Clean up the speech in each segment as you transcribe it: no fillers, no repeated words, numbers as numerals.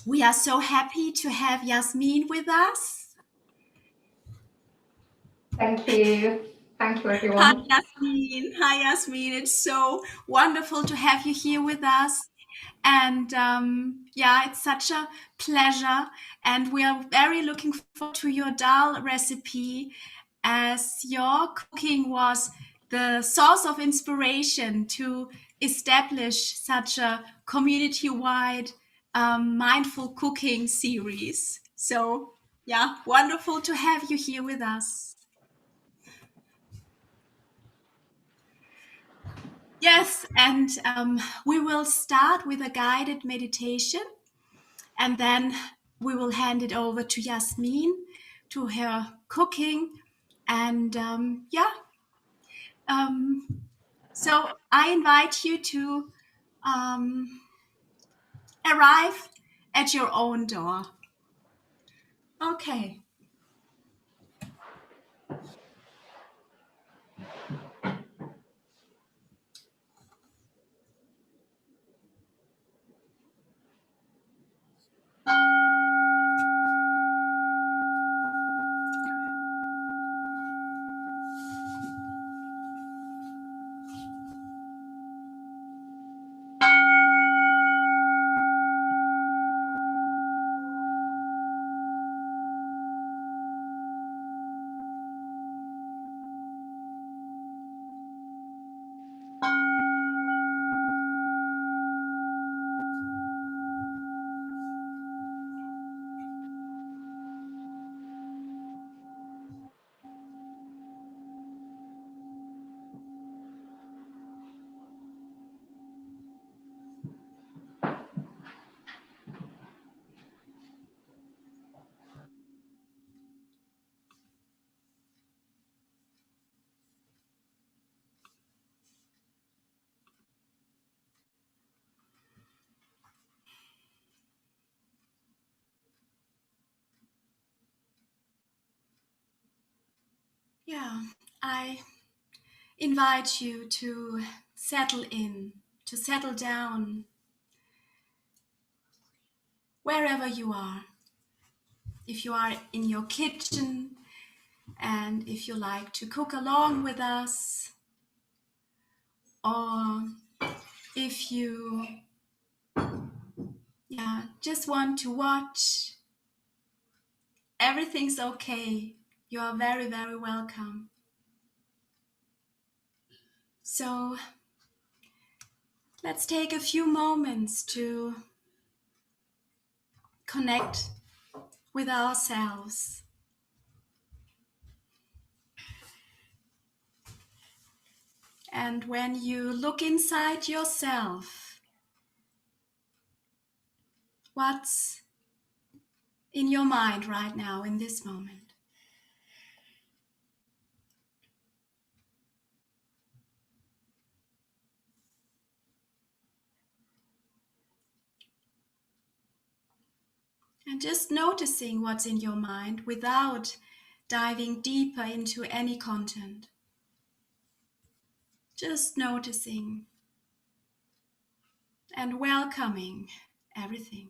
We are so happy to have Yasmin with us. Thank you. Thank you, Hi, everyone. Yasmin. Hi, Yasmin. It's so wonderful to have you here with us. And yeah, it's such a pleasure. And we are very looking forward to your dal recipe, as your cooking was the source of inspiration to establish such a community wide mindful cooking series. So, yeah, wonderful to have you here with us. Yes, and we will start with a guided meditation, and then we will hand it over to Yasmin to her cooking. And yeah, um, so I invite you to um, arrive at your own door. Okay. Yeah, I invite you to settle in, to settle down wherever you are. If you are in your kitchen, and if you like to cook along with us, or if you just want to watch, everything's okay. You are very, very welcome. So let's take a few moments to connect with ourselves. And when you look inside yourself, what's in your mind right now in this moment? And just noticing what's in your mind without diving deeper into any content. Just noticing and welcoming everything.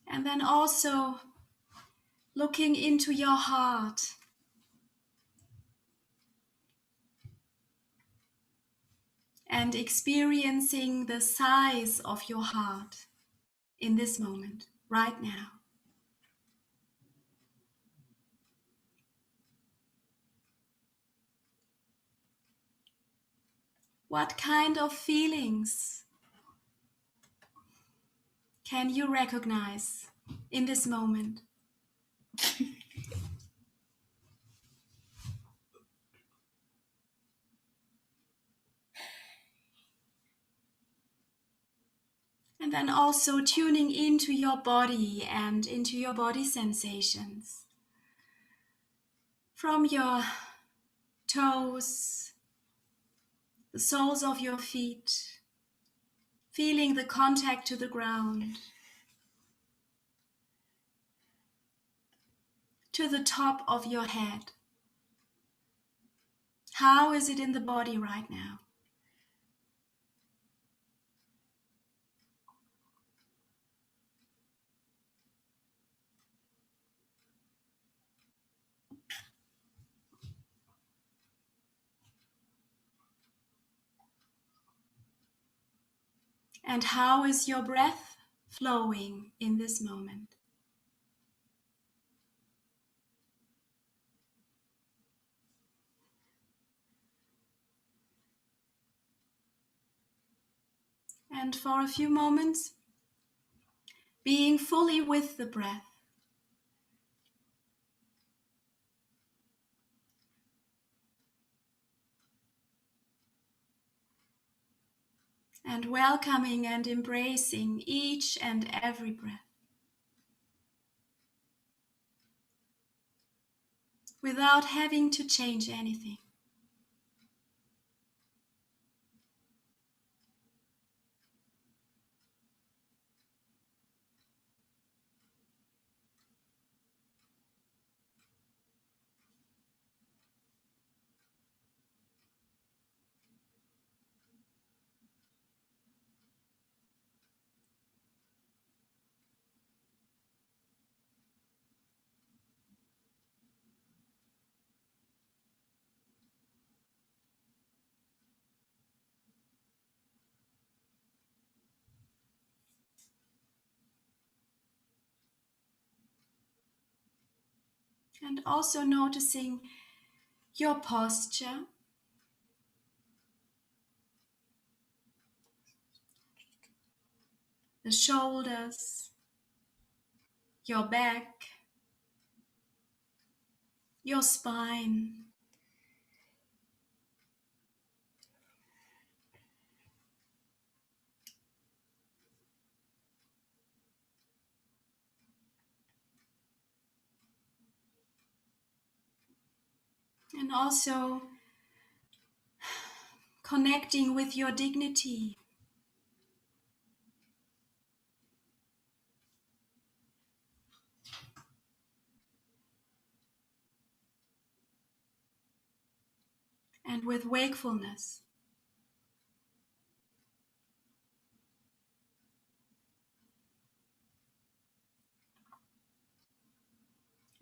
And then also looking into your heart. And experiencing the size of your heart in this moment, right now. What kind of feelings can you recognize in this moment? And then also tuning into your body and into your body sensations. From your toes, the soles of your feet, feeling the contact to the ground, to the top of your head. How is it in the body right now? And how is your breath flowing in this moment? And for a few moments, being fully with the breath. And welcoming and embracing each and every breath. Without having to change anything. And also noticing your posture, the shoulders, your back, your spine. And also connecting with your dignity. And with wakefulness.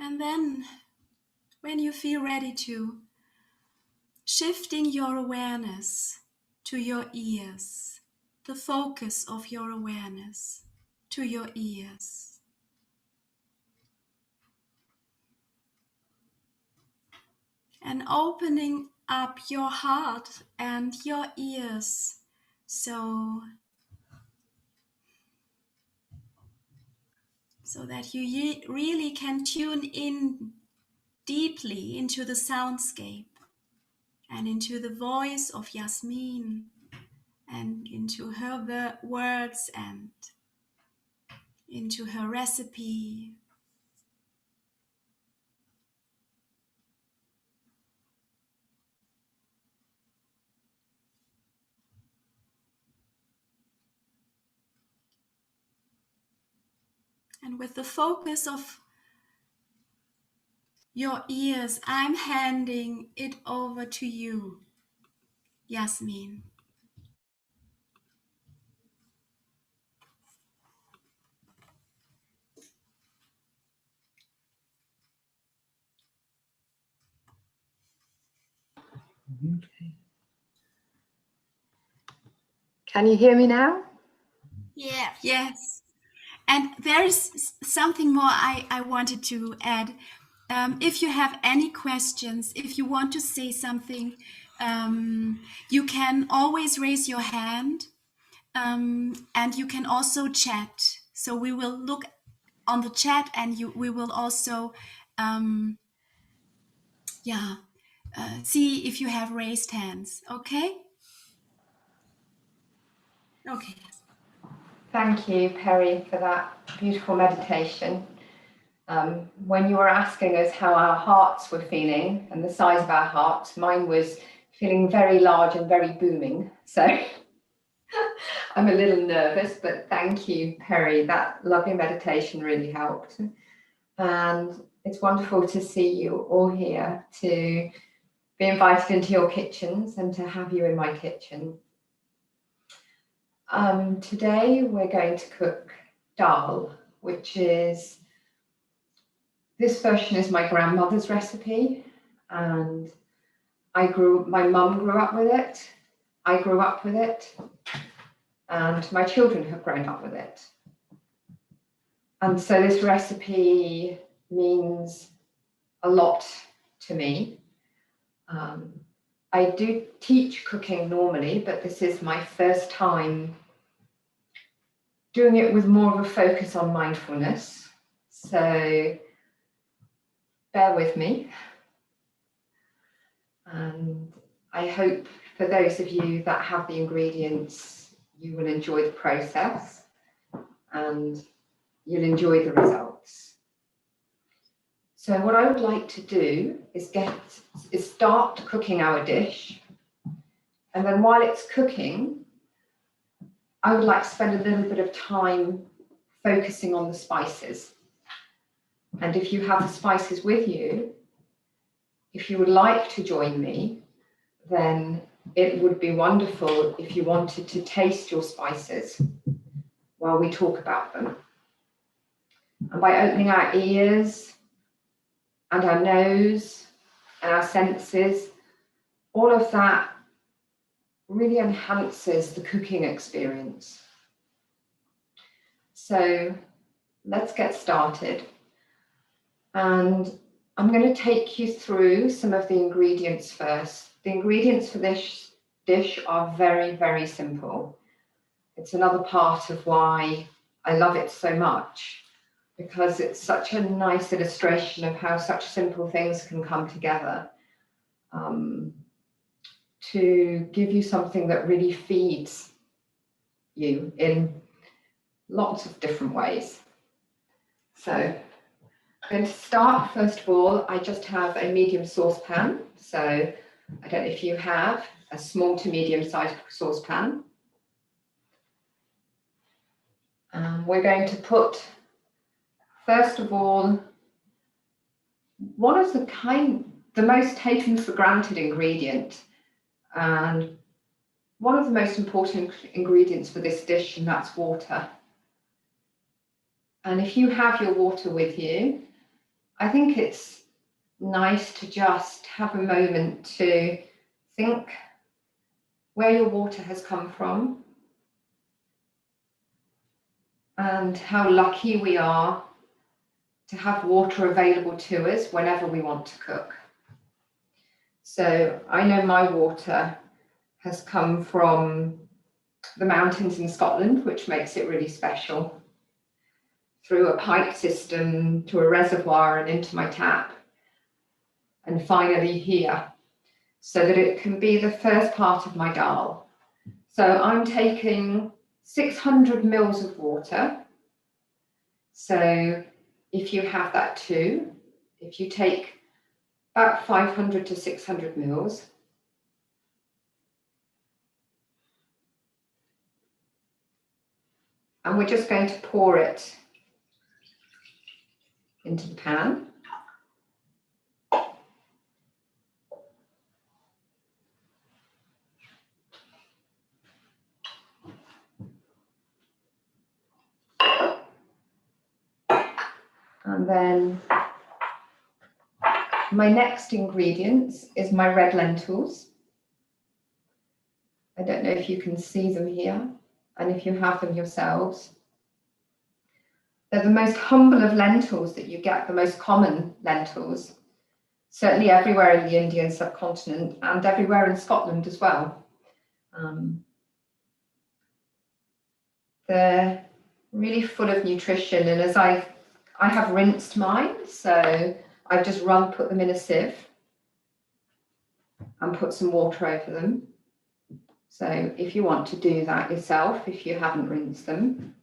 And then, when you feel ready to, shifting your awareness to your ears, the focus of your awareness to your ears. And opening up your heart and your ears so that you really can tune in deeply into the soundscape and into the voice of Yasmin and into her words and into her recipe. And with the focus of your ears, I'm handing it over to you, Yasmin. Okay. Can you hear me now? Yeah. Yes. And there is something more I wanted to add. If you have any questions, if you want to say something, you can always raise your hand, and you can also chat. So we will look on the chat, and we will also, see if you have raised hands. Okay. Okay. Thank you, Perry, for that beautiful meditation. When you were asking us how our hearts were feeling and the size of our hearts, mine was feeling very large and very booming. So I'm a little nervous, but thank you, Perry. That lovely meditation really helped. And it's wonderful to see you all here to be invited into your kitchens and to have you in my kitchen. Today we're going to cook Dhal, which is, this version is my grandmother's recipe, and my mum grew up with it, I grew up with it, and my children have grown up with it. And so this recipe means a lot to me. I do teach cooking normally, but this is my first time doing it with more of a focus on mindfulness. So bear with me. And I hope for those of you that have the ingredients, you will enjoy the process and you'll enjoy the results. So what I would like to do is start cooking our dish. And then while it's cooking, I would like to spend a little bit of time focusing on the spices. And if you have the spices with you, if you would like to join me, then it would be wonderful if you wanted to taste your spices while we talk about them. And by opening our ears and our nose and our senses, all of that really enhances the cooking experience. So let's get started. And I'm going to take you through some of the ingredients first. The ingredients for this dish are very, very simple. It's another part of why I love it so much, because it's such a nice illustration of how such simple things can come together to give you something that really feeds you in lots of different ways. So I'm going to start, first of all, I just have a medium saucepan. So I don't know if you have a small to medium sized saucepan. We're going to put, first of all, one of the most taken for granted ingredient, and one of the most important ingredients for this dish, and that's water. And if you have your water with you, I think it's nice to just have a moment to think where your water has come from and how lucky we are to have water available to us whenever we want to cook. So I know my water has come from the mountains in Scotland, which makes it really special, through a pipe system to a reservoir and into my tap, and finally here, so that it can be the first part of my dal. So I'm taking 600 mils of water. So if you have that too, if you take about 500 to 600 mils, and we're just going to pour it into the pan. And then my next ingredients is my red lentils. I don't know if you can see them here, and if you have them yourselves. They're the most humble of lentils that you get, the most common lentils, certainly everywhere in the Indian subcontinent and everywhere in Scotland as well. They're really full of nutrition, and as I have rinsed mine, so I've just put them in a sieve and put some water over them. So if you want to do that yourself, if you haven't rinsed them.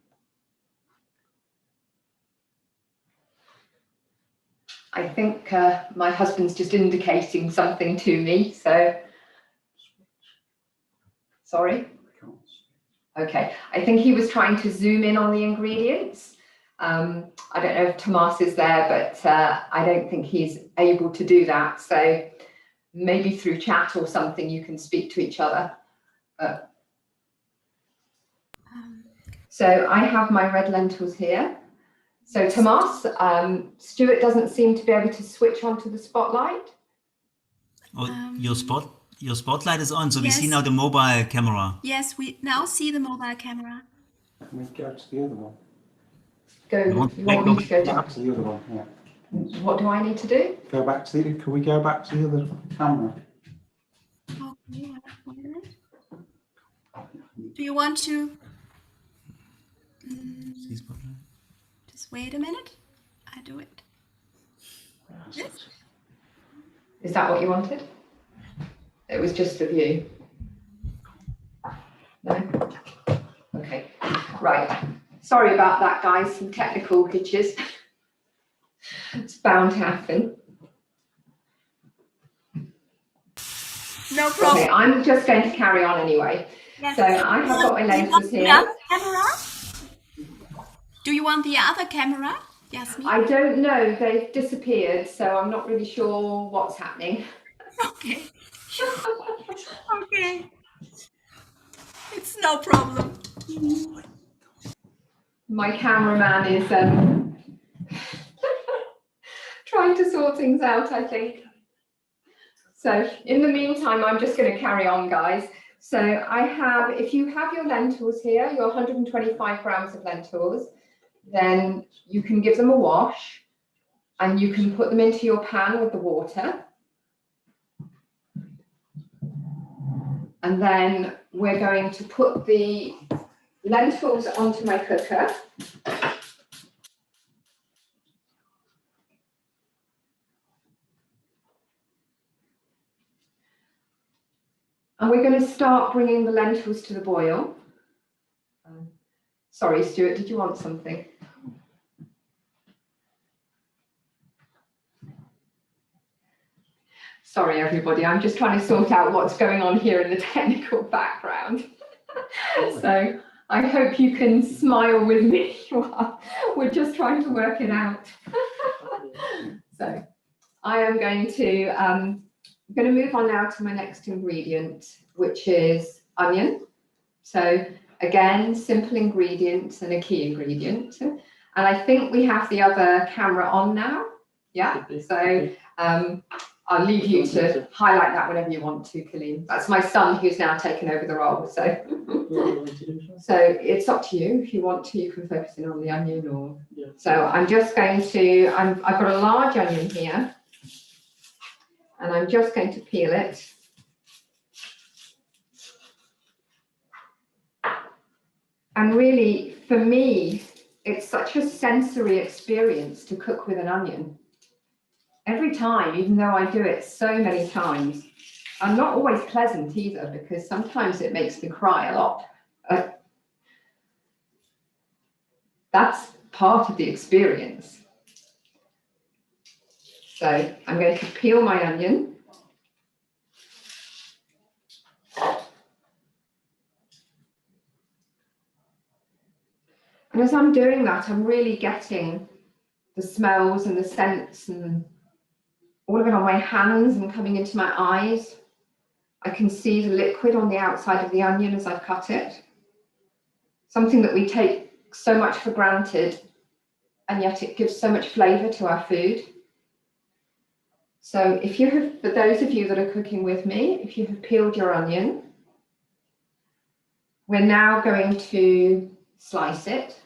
I think my husband's just indicating something to me, so. Sorry? Okay, I think he was trying to zoom in on the ingredients. I don't know if Tomas is there, but I don't think he's able to do that. So maybe through chat or something you can speak to each other. So I have my red lentils here. So Tomas, Stuart doesn't seem to be able to switch onto the spotlight. Oh, your spotlight is on, so we yes. see now the mobile camera. Yes, we now see the mobile camera. Can we go to the other one? You want me to go back to the other one, yeah. What do I need to do? Go back to the, can we go back to the other camera? Okay, wait a minute. Do you want to? See spotlight? Just wait a minute. I do it. Yes. Is that what you wanted? It was just the view. No? Okay, right. Sorry about that, guys, some technical glitches. It's bound to happen. No problem. Okay, I'm just going to carry on anyway. Yes. So I have got my lentils here. Camera? Do you want the other camera, Yasmin? I don't know, they've disappeared, so I'm not really sure what's happening. Okay. Okay. It's no problem. My cameraman is trying to sort things out, I think. So in the meantime, I'm just going to carry on, guys. So I have, if you have your lentils here, your 125 grams of lentils, then you can give them a wash and you can put them into your pan with the water. And then we're going to put the lentils onto my cooker. And we're going to start bringing the lentils to the boil. Sorry, Stuart, did you want something? Sorry, everybody, I'm just trying to sort out what's going on here in the technical background. So I hope you can smile with me while we're just trying to work it out. So I am going to, I'm going to move on now to my next ingredient, which is onion. So again, simple ingredients and a key ingredient. And I think we have the other camera on now. Yeah, so I'll leave you to highlight that whenever you want to, Colleen. That's my son who's now taken over the role. So, so it's up to you. If you want to, you can focus in on the onion or. Yeah. So I'm just going to, I've got a large onion here and I'm just going to peel it. And really, for me, it's such a sensory experience to cook with an onion. Every time, even though I do it so many times, I'm not always pleasant either, because sometimes it makes me cry a lot. That's part of the experience. So I'm going to peel my onion. And as I'm doing that, I'm really getting the smells and the scents and all of it on my hands and coming into my eyes. I can see the liquid on the outside of the onion as I cut it. Something that we take so much for granted, and yet it gives so much flavour to our food. So if you have, for those of you that are cooking with me, if you have peeled your onion, we're now going to slice it.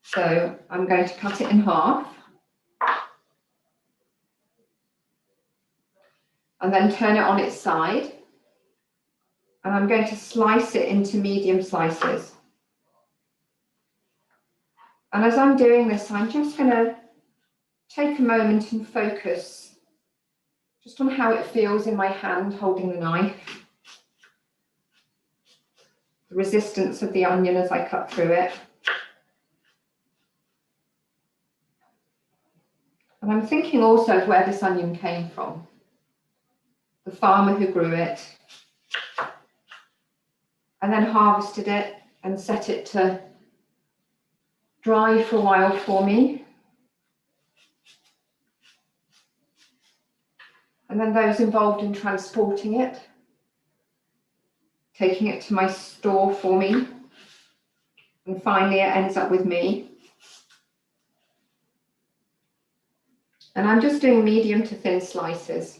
So I'm going to cut it in half. And then turn it on its side. And I'm going to slice it into medium slices. And as I'm doing this, I'm just going to take a moment and focus just on how it feels in my hand holding the knife. The resistance of the onion as I cut through it. And I'm thinking also of where this onion came from. The farmer who grew it, and then harvested it and set it to dry for a while for me. and then those involved in transporting it, taking it to my store for me, and finally it ends up with me. And I'm just doing medium to thin slices.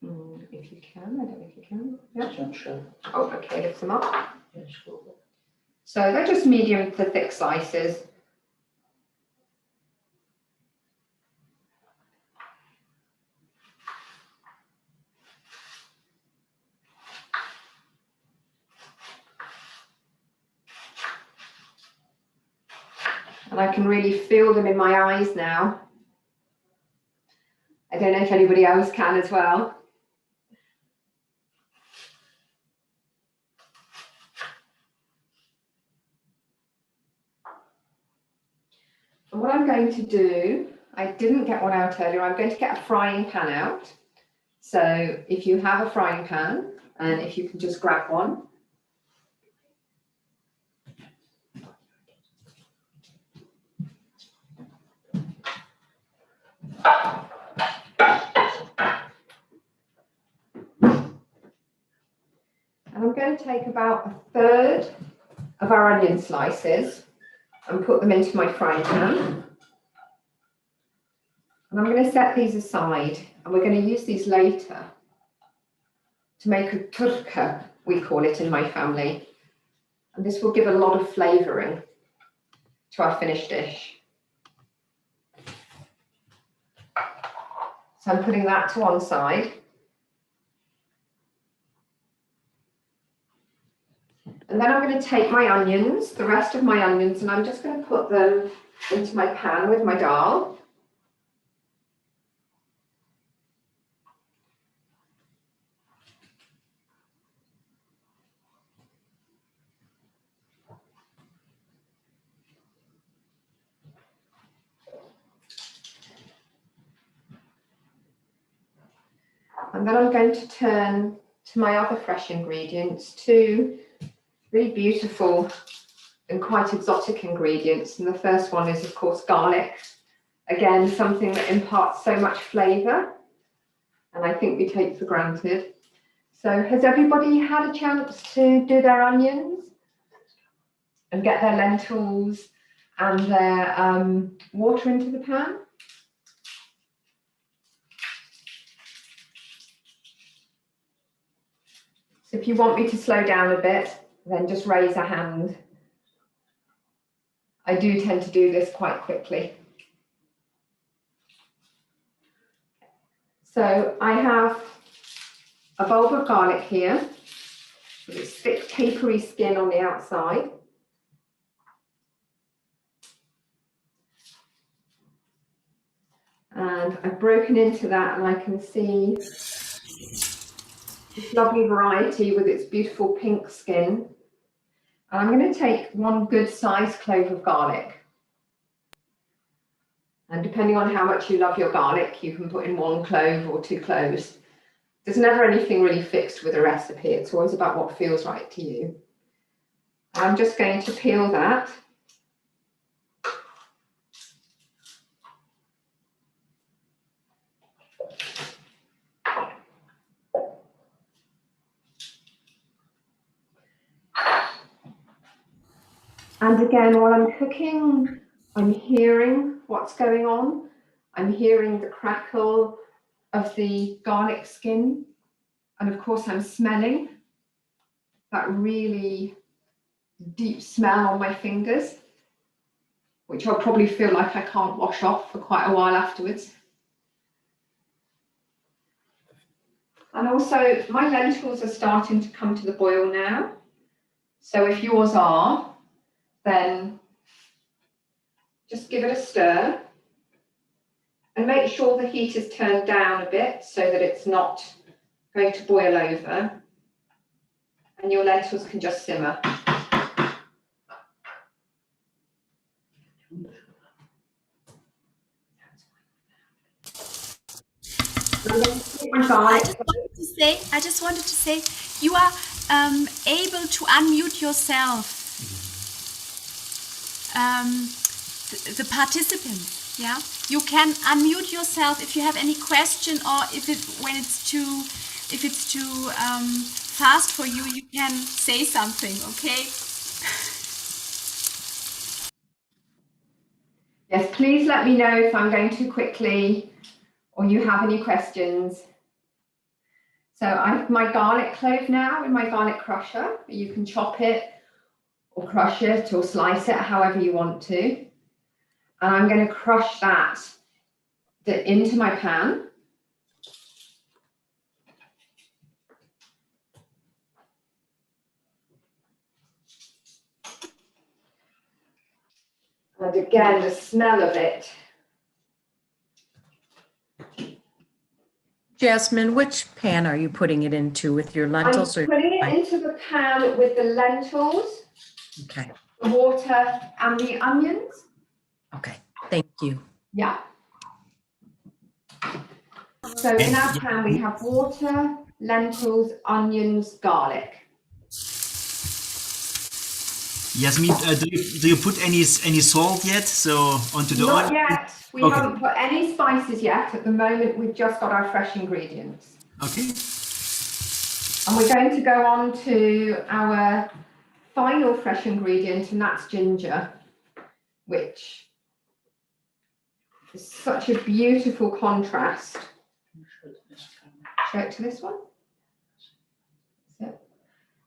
If you can, I don't know if you can. Yeah. Oh, okay, lift them up. So they're just medium to thick slices. And I can really feel them in my eyes now. I don't know if anybody else can as well. And what I'm going to do, I didn't get one out earlier, I'm going to get a frying pan out. So if you have a frying pan, and if you can just grab one. And I'm going to take about 1/3 of our onion slices and put them into my frying pan. And I'm going to set these aside, and we're going to use these later to make a turka, we call it in my family. And this will give a lot of flavouring to our finished dish. So I'm putting that to one side. And then I'm going to take my onions, the rest of my onions, and I'm just going to put them into my pan with my dal. And then I'm going to turn to my other fresh ingredients, two really beautiful and quite exotic ingredients. And the first one is, of course, garlic. Again, something that imparts so much flavour, and I think we take for granted. So has everybody had a chance to do their onions and get their lentils and their water into the pan? So if you want me to slow down a bit, then just raise a hand. I do tend to do this quite quickly. So I have a bulb of garlic here with its thick papery skin on the outside. And I've broken into that, and I can see this lovely variety with its beautiful pink skin. And I'm going to take one good sized clove of garlic. And depending on how much you love your garlic, you can put in 1 clove or 2 cloves. There's never anything really fixed with a recipe. It's always about what feels right to you. I'm just going to peel that. And again, while I'm cooking, I'm hearing what's going on. I'm hearing the crackle of the garlic skin. And of course, I'm smelling that really deep smell on my fingers, which I'll probably feel like I can't wash off for quite a while afterwards. And also, my lentils are starting to come to the boil now. So if yours are, then just give it a stir and make sure the heat is turned down a bit so that it's not going to boil over, and your lentils can just simmer. I just wanted to say, you are able to unmute yourself, the participants, yeah? You can unmute yourself if you have any question, or if it's too fast for you, you can say something, okay? Yes, please let me know if I'm going too quickly or you have any questions. So I have my garlic clove now in my garlic crusher. You can chop it or crush it or slice it however you want to. And I'm going to crush that into my pan. And again, the smell of it. Jasmine, which pan are you putting it into, with your lentils? I'm putting it into the pan with the lentils, Okay, the water, and the onions. okay, thank you. Yeah. So in our pan we have water, lentils, onions, garlic. Yasmin, do you put any salt yet? So onto the Not oil? yet. We Okay. haven't put any spices yet. At the moment, we've just got our fresh ingredients. Okay. And we're going to go on to our final fresh ingredient, and that's ginger, which is such a beautiful contrast. Show it to this one.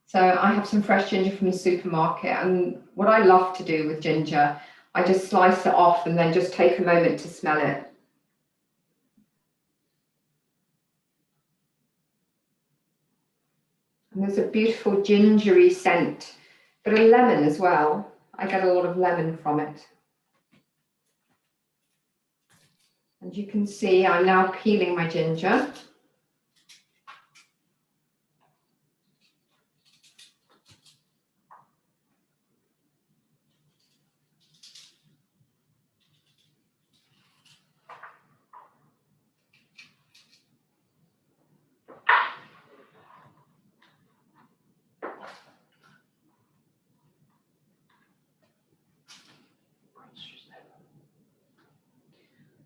So I have some fresh ginger from the supermarket, and what I love to do with ginger, I just slice it off and then just take a moment to smell it. And there's a beautiful gingery scent, but a lemon as well. I get a lot of lemon from it. And you can see I'm now peeling my ginger.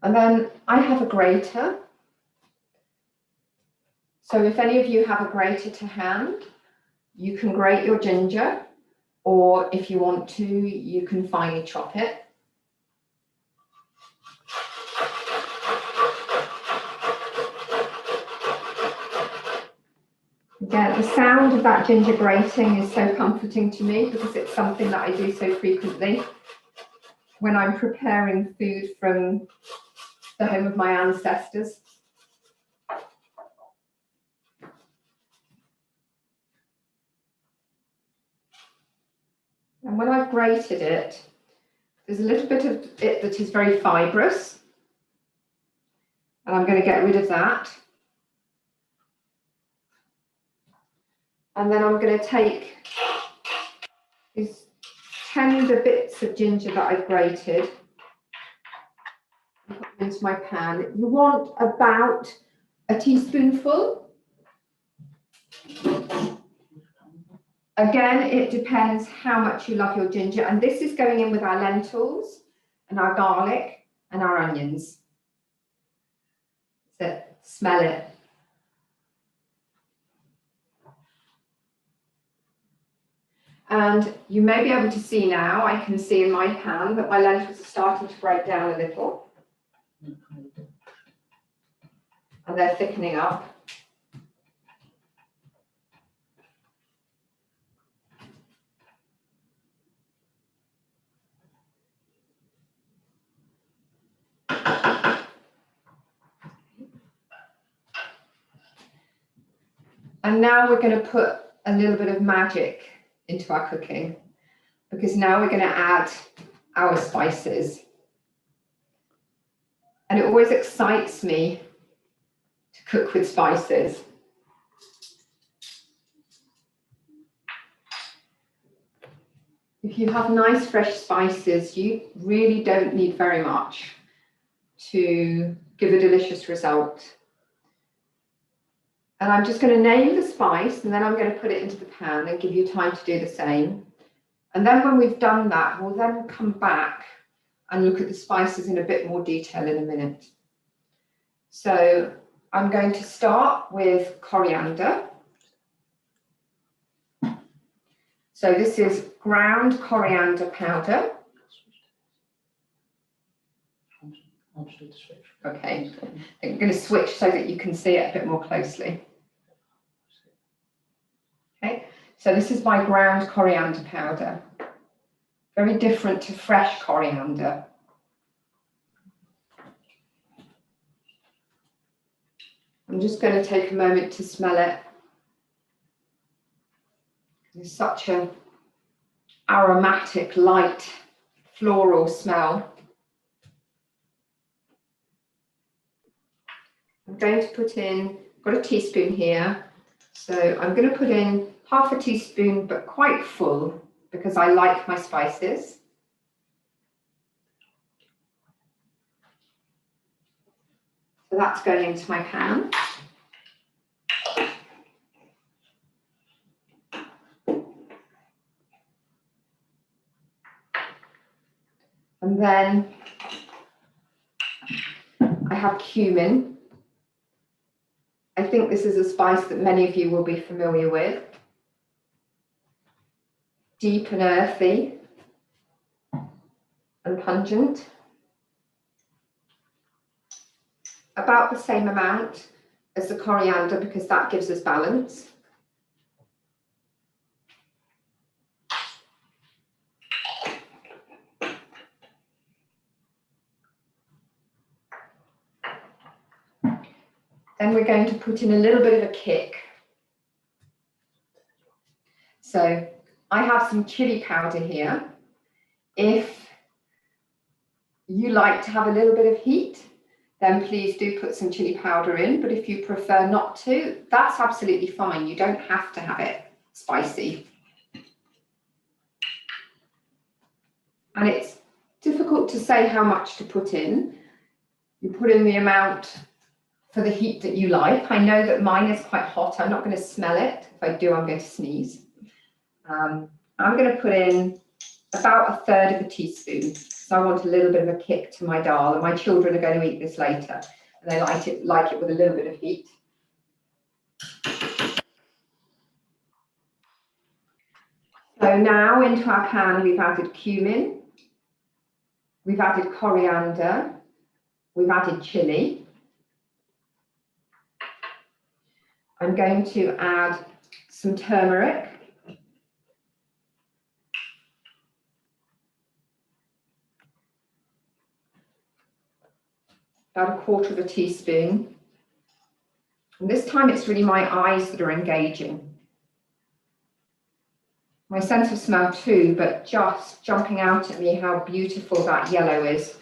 And then I have a grater. So if any of you have a grater to hand, you can grate your ginger, or if you want to, you can finely chop it. Again, the sound of that ginger grating is so comforting to me because it's something that I do so frequently when I'm preparing food from the home of my ancestors. And when I've grated it, there's a little bit of it that is very fibrous, and I'm going to get rid of that. And then I'm going to take these tender bits of ginger that I've grated and put them into my pan. You want about a teaspoonful. Again, it depends how much you love your ginger. And this is going in with our lentils and our garlic and our onions. So smell it. And you may be able to see now, I can see in my pan that my lentils are starting to break down a little. And they're thickening up. And now we're going to put a little bit of magic into our cooking, because now we're going to add our spices. And it always excites me to cook with spices. If you have nice fresh spices, you really don't need very much to give a delicious result. And I'm just going to name the spice, and then I'm going to put it into the pan and give you time to do the same. And then when we've done that, we'll then come back and look at the spices in a bit more detail in a minute. So I'm going to start with coriander. So this is ground coriander powder. Okay, I'm going to switch so that you can see it a bit more closely. Okay, so this is my ground coriander powder. Very different to fresh coriander. I'm just going to take a moment to smell it. There's such an aromatic, light, floral smell. I'm going to put in, I've got a teaspoon here, so I'm going to put in half a teaspoon, but quite full, because I like my spices. So that's going into my pan. And then I have cumin. I think this is a spice that many of you will be familiar with. Deep and earthy and pungent. About the same amount as the coriander, because that gives us balance. Then we're going to put in a little bit of a kick. So I have some chili powder here. If you like to have a little bit of heat, then please do put some chili powder in. But if you prefer not to, that's absolutely fine. You don't have to have it spicy. And it's difficult to say how much to put in. You put in the amount for the heat that you like. I know that mine is quite hot. I'm not going to smell it. If I do, I'm going to sneeze. I'm going to put in about 1/3 of a teaspoon. So I want a little bit of a kick to my dal, and my children are going to eat this later, and they like it with a little bit of heat. So now into our pan, we've added cumin, we've added coriander, we've added chili. I'm going to add some turmeric. About 1/4 of a teaspoon. And this time it's really my eyes that are engaging. My sense of smell too, but just jumping out at me how beautiful that yellow is.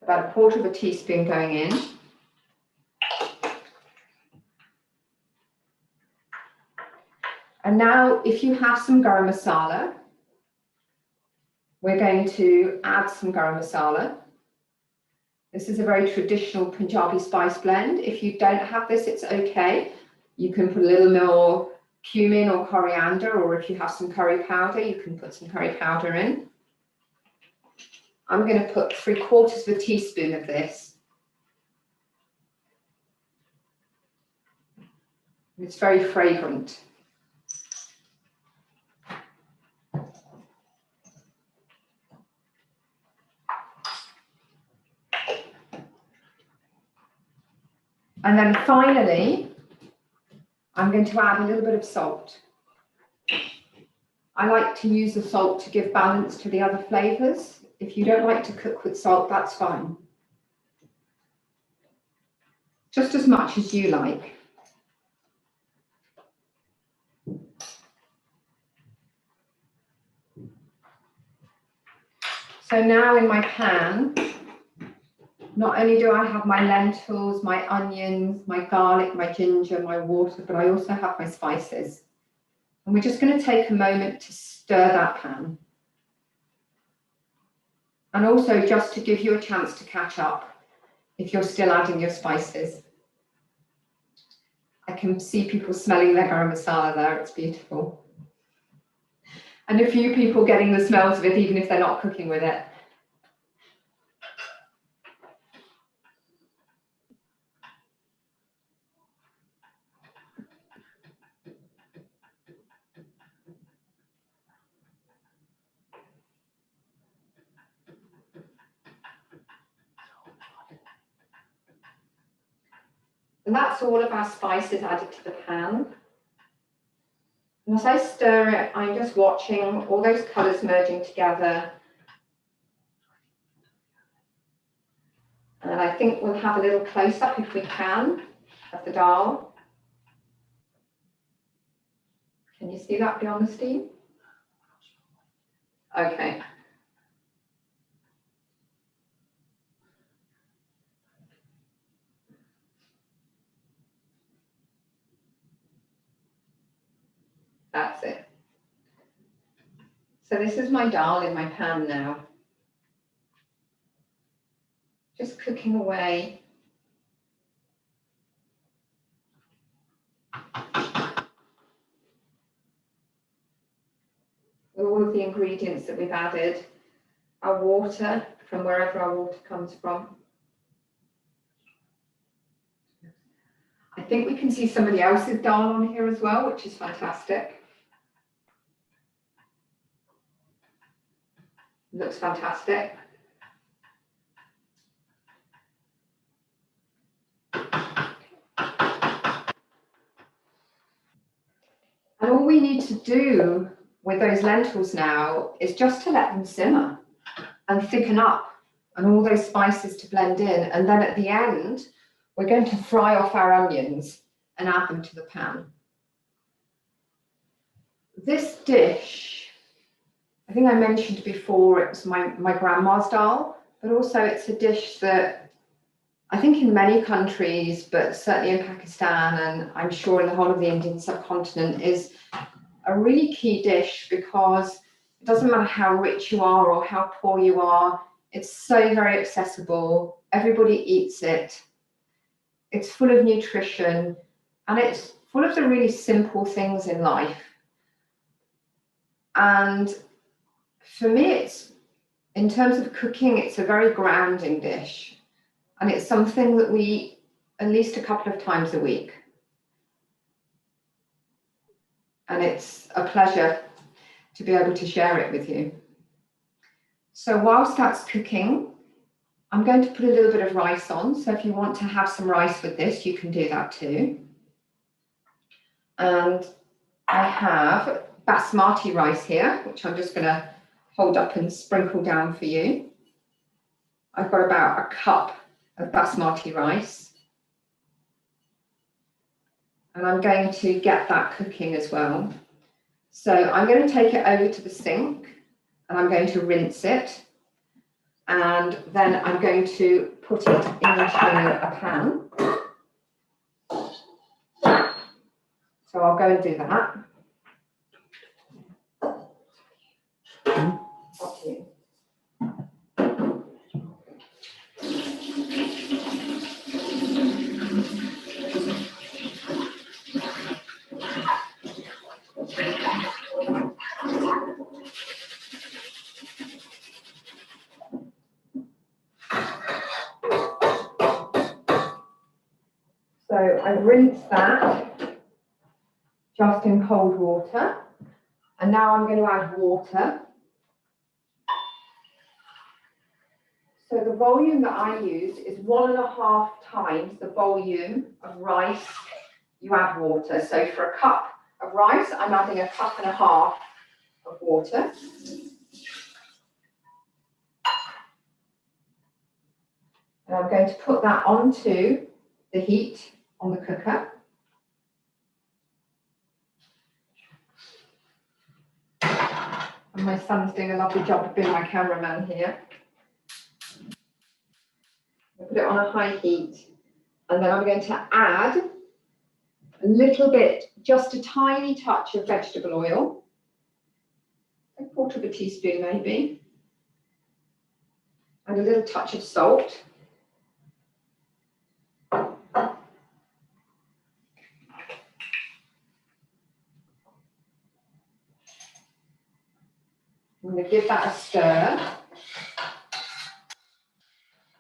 About 1/4 of a teaspoon going in. And now if you have some garam masala, we're going to add some garam masala. This is a very traditional Punjabi spice blend. If you don't have this, it's okay. You can put a little more cumin or coriander, or if you have some curry powder, you can put some curry powder in. I'm going to put 3/4 of a teaspoon of this. It's very fragrant. And then finally, I'm going to add a little bit of salt. I like to use the salt to give balance to the other flavors. If you don't like to cook with salt, that's fine. Just as much as you like. So now in my pan, not only do I have my lentils, my onions, my garlic, my ginger, my water, but I also have my spices. And we're just going to take a moment to stir that pan. And also just to give you a chance to catch up if you're still adding your spices. I can see people smelling their garam masala there, it's beautiful. and a few people getting the smells of it, even if they're not cooking with it. And that's all of our spices added to the pan. And as I stir it, I'm just watching all those colours merging together. And I think we'll have a little close-up, if we can, of the dal. Can you see that beyond the steam? Okay. That's it. So this is my dal in my pan now. Just cooking away. With all of the ingredients that we've added, our water from wherever our water comes from. I think we can see somebody else's dal on here as well, which is fantastic. Looks fantastic. And all we need to do with those lentils now is just to let them simmer and thicken up and all those spices to blend in. And then at the end, we're going to fry off our onions and add them to the pan. This dish, I think I mentioned before, it was my grandma's dal, but also it's a dish that I think in many countries, but certainly in Pakistan and I'm sure in the whole of the Indian subcontinent, is a really key dish because it doesn't matter how rich you are or how poor you are, it's so very accessible. Everybody eats it. It's full of nutrition and it's full of the really simple things in life. And for me, it's, in terms of cooking, it's a very grounding dish. And it's something that we eat at least a couple of times a week. And it's a pleasure to be able to share it with you. So whilst that's cooking, I'm going to put a little bit of rice on. So if you want to have some rice with this, you can do that too. And I have basmati rice here, which I'm just going to hold up and sprinkle down for you. I've got about a cup of basmati rice. And I'm going to get that cooking as well. So I'm going to take it over to the sink and I'm going to rinse it. And then I'm going to put it into a pan. So I'll go and do that. Okay. So I've rinsed that just in cold water. And now I'm going to add water. So the volume that I use is 1.5 times the volume of rice you add water. So for a cup of rice, I'm adding 1.5 cups of water. And I'm going to put that onto the heat on the cooker. And my son's doing a lovely job of being my cameraman here. I'll put it on a high heat. And then I'm going to add a little bit, just a tiny touch of vegetable oil. 1/4 teaspoon maybe. And a little touch of salt. going to give that a stir.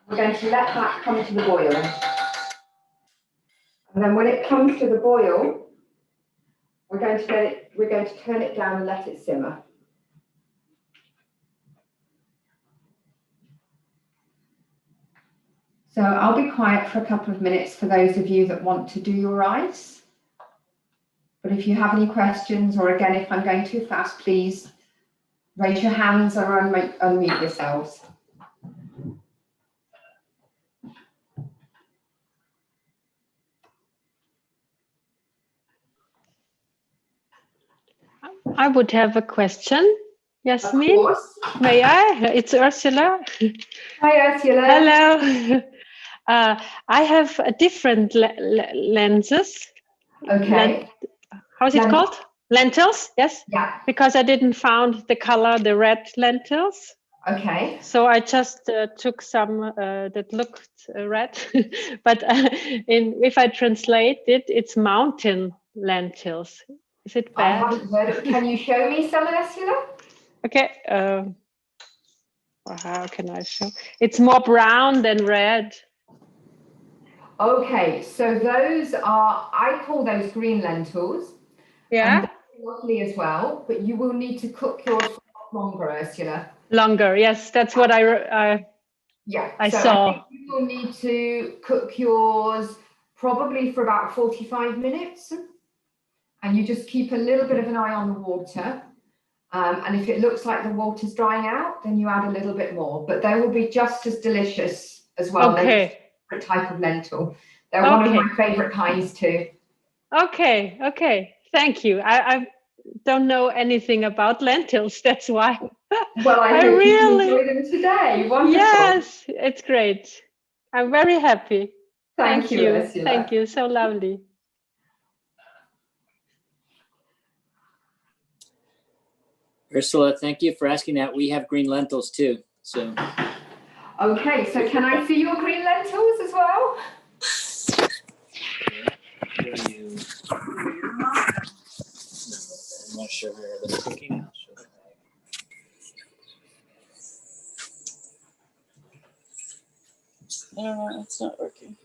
We're going to let that come to the boil. And then when it comes to the boil, we're going to turn it down and let it simmer. So I'll be quiet for a couple of minutes for those of you that want to do your rice. But if you have any questions, or again, if I'm going too fast, please raise your hands or unmute yourselves. I would have a question, Yasmin. Of course. May I? It's Ursula. Hi, Ursula. Hello. I have a different lenses. Okay. How's it called? Lentils, yes? Yeah. Because I didn't found the color, the red lentils. Okay. So I just took some that looked red. But if I translate it, it's mountain lentils. Is it bad? I haven't heard of it. Can you show me some, Ursula? Okay. How can I show? It's more brown than red. Okay, so those are, I call those green lentils. Yeah. And they're lovely as well, but you will need to cook yours for longer, Ursula. Longer, yes, that's what I so saw. I think you will need to cook yours probably for about 45 minutes. And you just keep a little bit of an eye on the water. And if it looks like the water's drying out, then you add a little bit more. But they will be just as delicious as well. Okay. They're a different type of lentil. They're one of my favorite kinds too. Okay. Thank you. I don't know anything about lentils. That's why. Well, I hope you enjoy them today. Wonderful. Yes, it's great. I'm very happy. Thank you, Ursula. Thank you. So lovely. Ursula, thank you for asking that. We have green lentils too. So. Okay, so can I see your green lentils as well? I'm not sure where they're cooking. No, it's not working.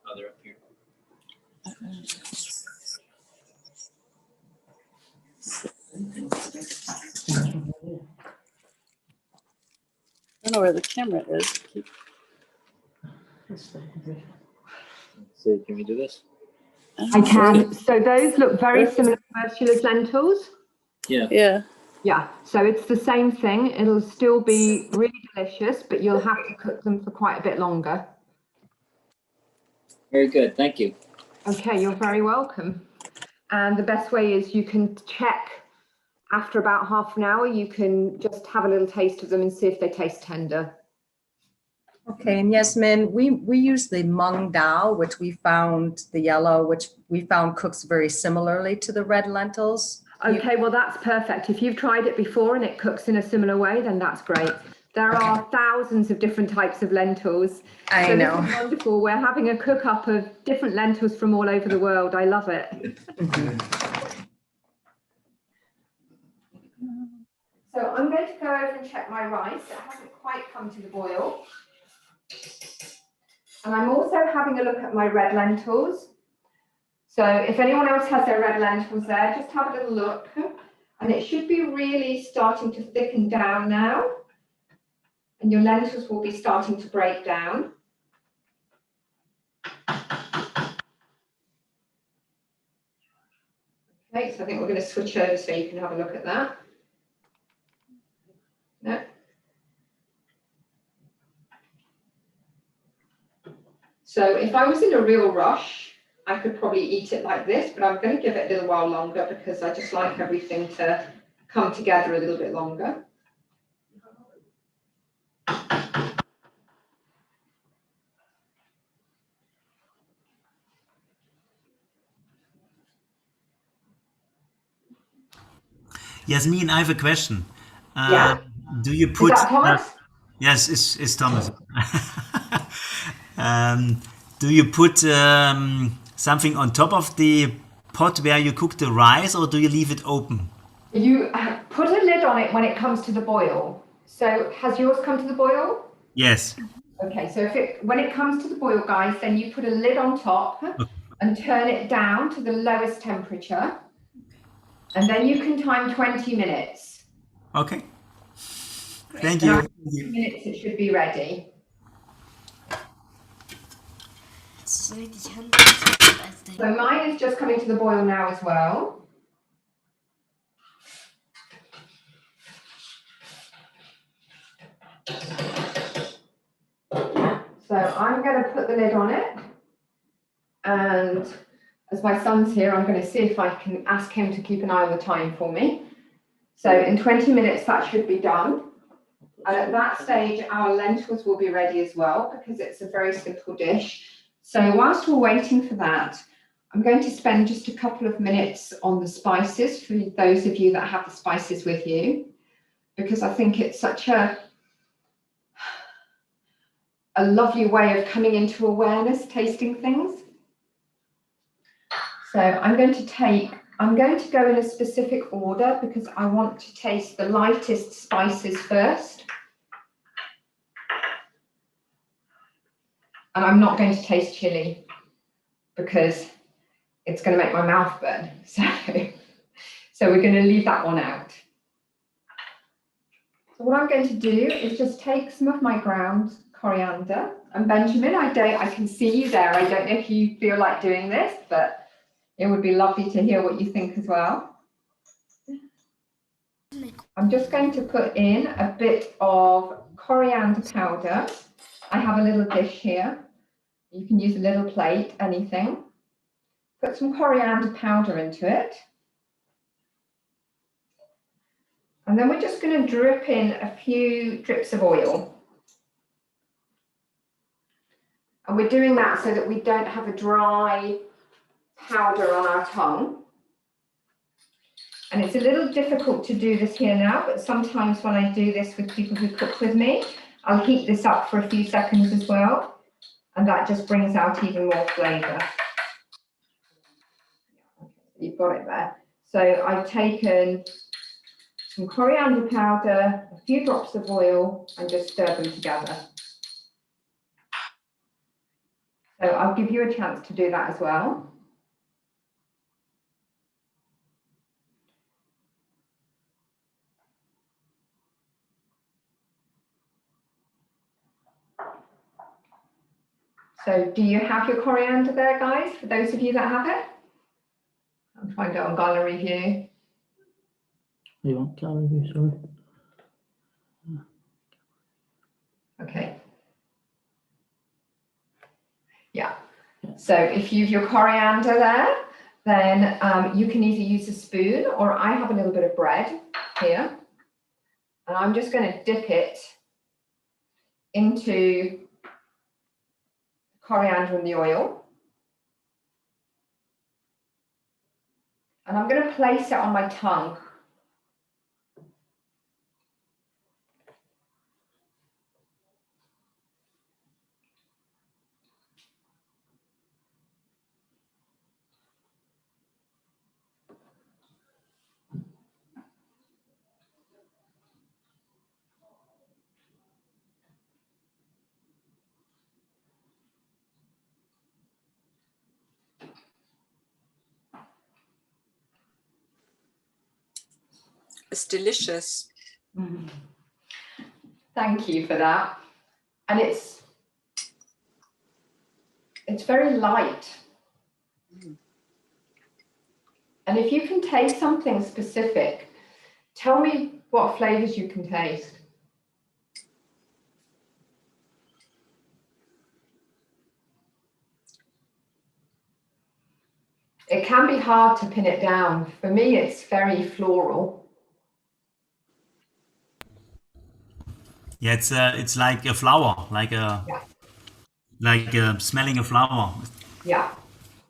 Oh, they're up here. I don't know where the camera is. So can we do this? I can. So those look very similar to Ursula's lentils. Yeah. Yeah, so it's the same thing. It'll still be really delicious, but you'll have to cook them for quite a bit longer. Very good. Thank you. Okay, you're very welcome. And the best way is you can check after about half an hour, you can just have a little taste of them and see if they taste tender. Okay, and Yasmin, we use the mung dal, which we found, the yellow, which we found cooks very similarly to the red lentils. Okay, well, that's perfect. If you've tried it before and it cooks in a similar way, then that's great. There are thousands of different types of lentils. I know. This is wonderful. We're having a cook-up of different lentils from all over the world. I love it. So I'm going to go over and check my rice. It hasn't quite come to the boil. And I'm also having a look at my red lentils. So if anyone else has their red lentils there, just have a little look. And it should be really starting to thicken down now. And your lentils will be starting to break down. Okay, so I think we're going to switch over so you can have a look at that. No. So if I was in a real rush, I could probably eat it like this, but I'm going to give it a little while longer because I just like everything to come together a little bit longer. Yasmin, I have a question. Yeah. Do you put? Is that Thomas? Yes, it's Thomas. Do you put something on top of the pot where you cook the rice, or do you leave it open? You put a lid on it when it comes to the boil. So has yours come to the boil? Yes. Okay, so when it comes to the boil, guys, then you put a lid on top and turn it down to the lowest temperature. And then you can time 20 minutes. Okay. Thank And you. after 20 minutes, it should be ready. So mine is just coming to the boil now as well. So I'm going to put the lid on it, and as my son's here, I'm going to see if I can ask him to keep an eye on the time for me. So in 20 minutes that should be done, and at that stage our lentils will be ready as well, because it's a very simple dish. So whilst we're waiting for that, I'm going to spend just a couple of minutes on the spices for those of you that have the spices with you, because I think it's such a lovely way of coming into awareness, tasting things. So I'm going to go in a specific order because I want to taste the lightest spices first. And I'm not going to taste chili because it's going to make my mouth burn. So we're going to leave that one out. So what I'm going to do is just take some of my ground coriander. And Benjamin, I can see you there. I don't know if you feel like doing this, but it would be lovely to hear what you think as well. I'm just going to put in a bit of coriander powder. I have a little dish here. You can use a little plate, anything. Put some coriander powder into it. And then we're just going to drip in a few drips of oil. And we're doing that so that we don't have a dry powder on our tongue. And it's a little difficult to do this here now, but sometimes when I do this with people who cook with me, I'll heat this up for a few seconds as well. And that just brings out even more flavour. You've got it there. So I've taken some coriander powder, a few drops of oil, and just stir them together. So I'll give you a chance to do that as well. So do you have your coriander there, guys, for those of you that have it? I'm trying to go on gallery view. You want gallery view, sorry. Okay. Yeah. So if you have your coriander there, then you can either use a spoon, or I have a little bit of bread here. And I'm just going to dip it into coriander and the oil. And I'm going to place it on my tongue. It's delicious. Mm. Thank you for that. And it's very light. And if you can taste something specific, tell me what flavors you can taste. It can be hard to pin it down. For me, it's very floral. Yeah, it's like a flower, like smelling a flower. Yeah.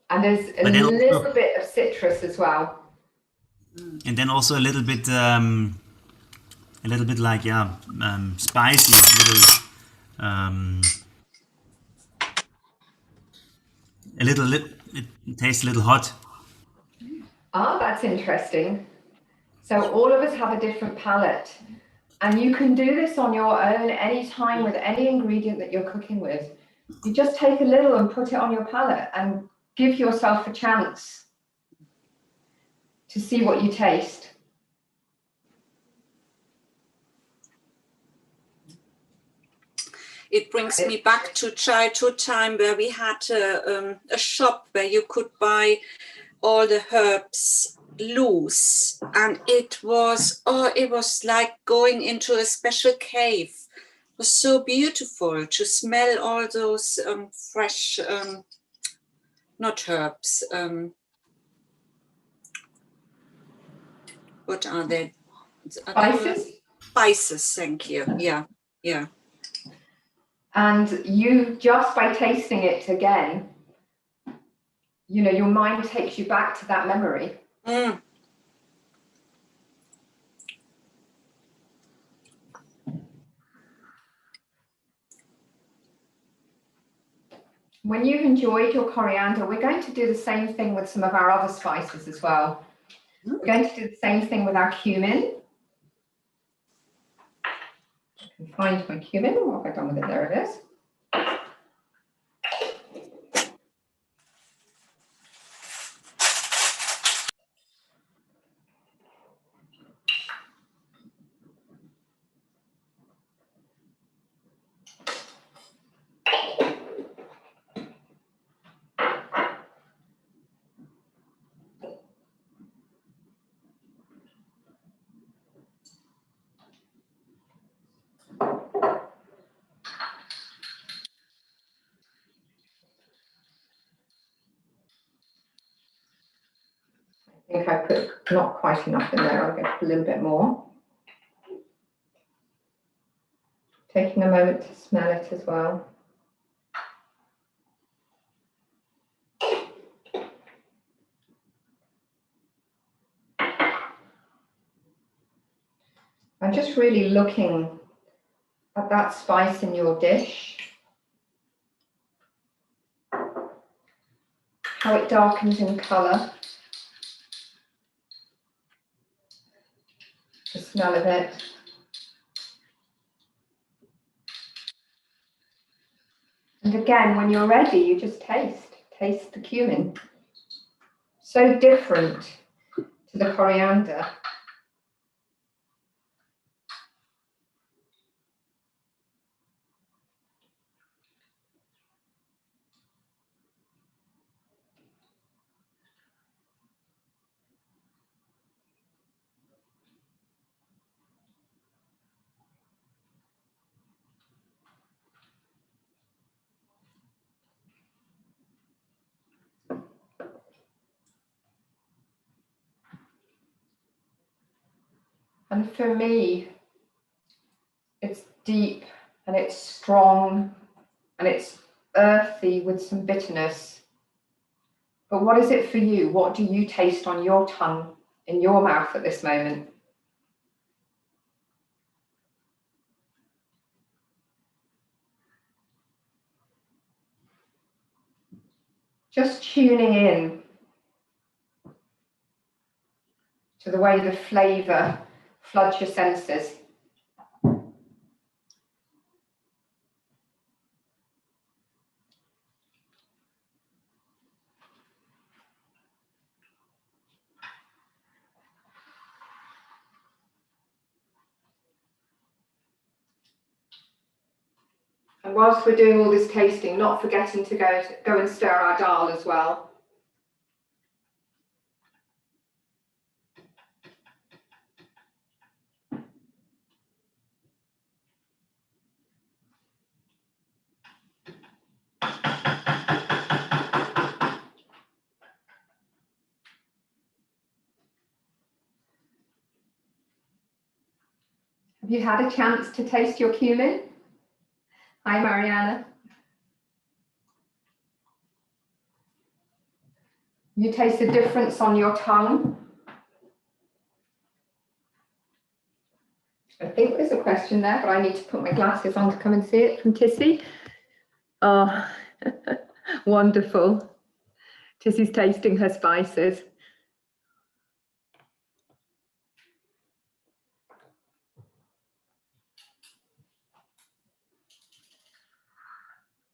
And there's a little bit of citrus as well. And then also a little bit like spicy, it tastes a little hot. Ah, that's interesting. So all of us have a different palate, and you can do this on your own anytime with any ingredient that you're cooking with. You just take a little and put it on your palate and give yourself a chance to see what you taste. It brings me back to childhood time where we had a shop where you could buy all the herbs loose, and it was like going into a special cave. It was so beautiful to smell all those fresh, not herbs. What are they? Spices? Spices, thank you. Yeah, yeah. And you, just by tasting it again, you know, your mind takes you back to that memory. Mm. When you've enjoyed your coriander, we're going to do the same thing with some of our other spices as well. We're going to do the same thing with our cumin. I can find my cumin. What have I done with it? There it is. I think I put not quite enough in there. I'll get a little bit more. Taking a moment to smell it as well. I'm just really looking at that spice in your dish, how it darkens in colour, the smell of it. And again, when you're ready, you just taste the cumin. So different to the coriander. And for me, it's deep and it's strong and it's earthy with some bitterness. But what is it for you? What do you taste on your tongue, in your mouth at this moment? Just tuning in to the way the flavour floods your senses. And whilst we're doing all this tasting, not forgetting to go and stir our dal as well. Have you had a chance to taste your cumin? Hi, Mariana. You taste the difference on your tongue? I think there's a question there, but I need to put my glasses on to come and see it from Tissy. Oh, wonderful. Tissy's tasting her spices.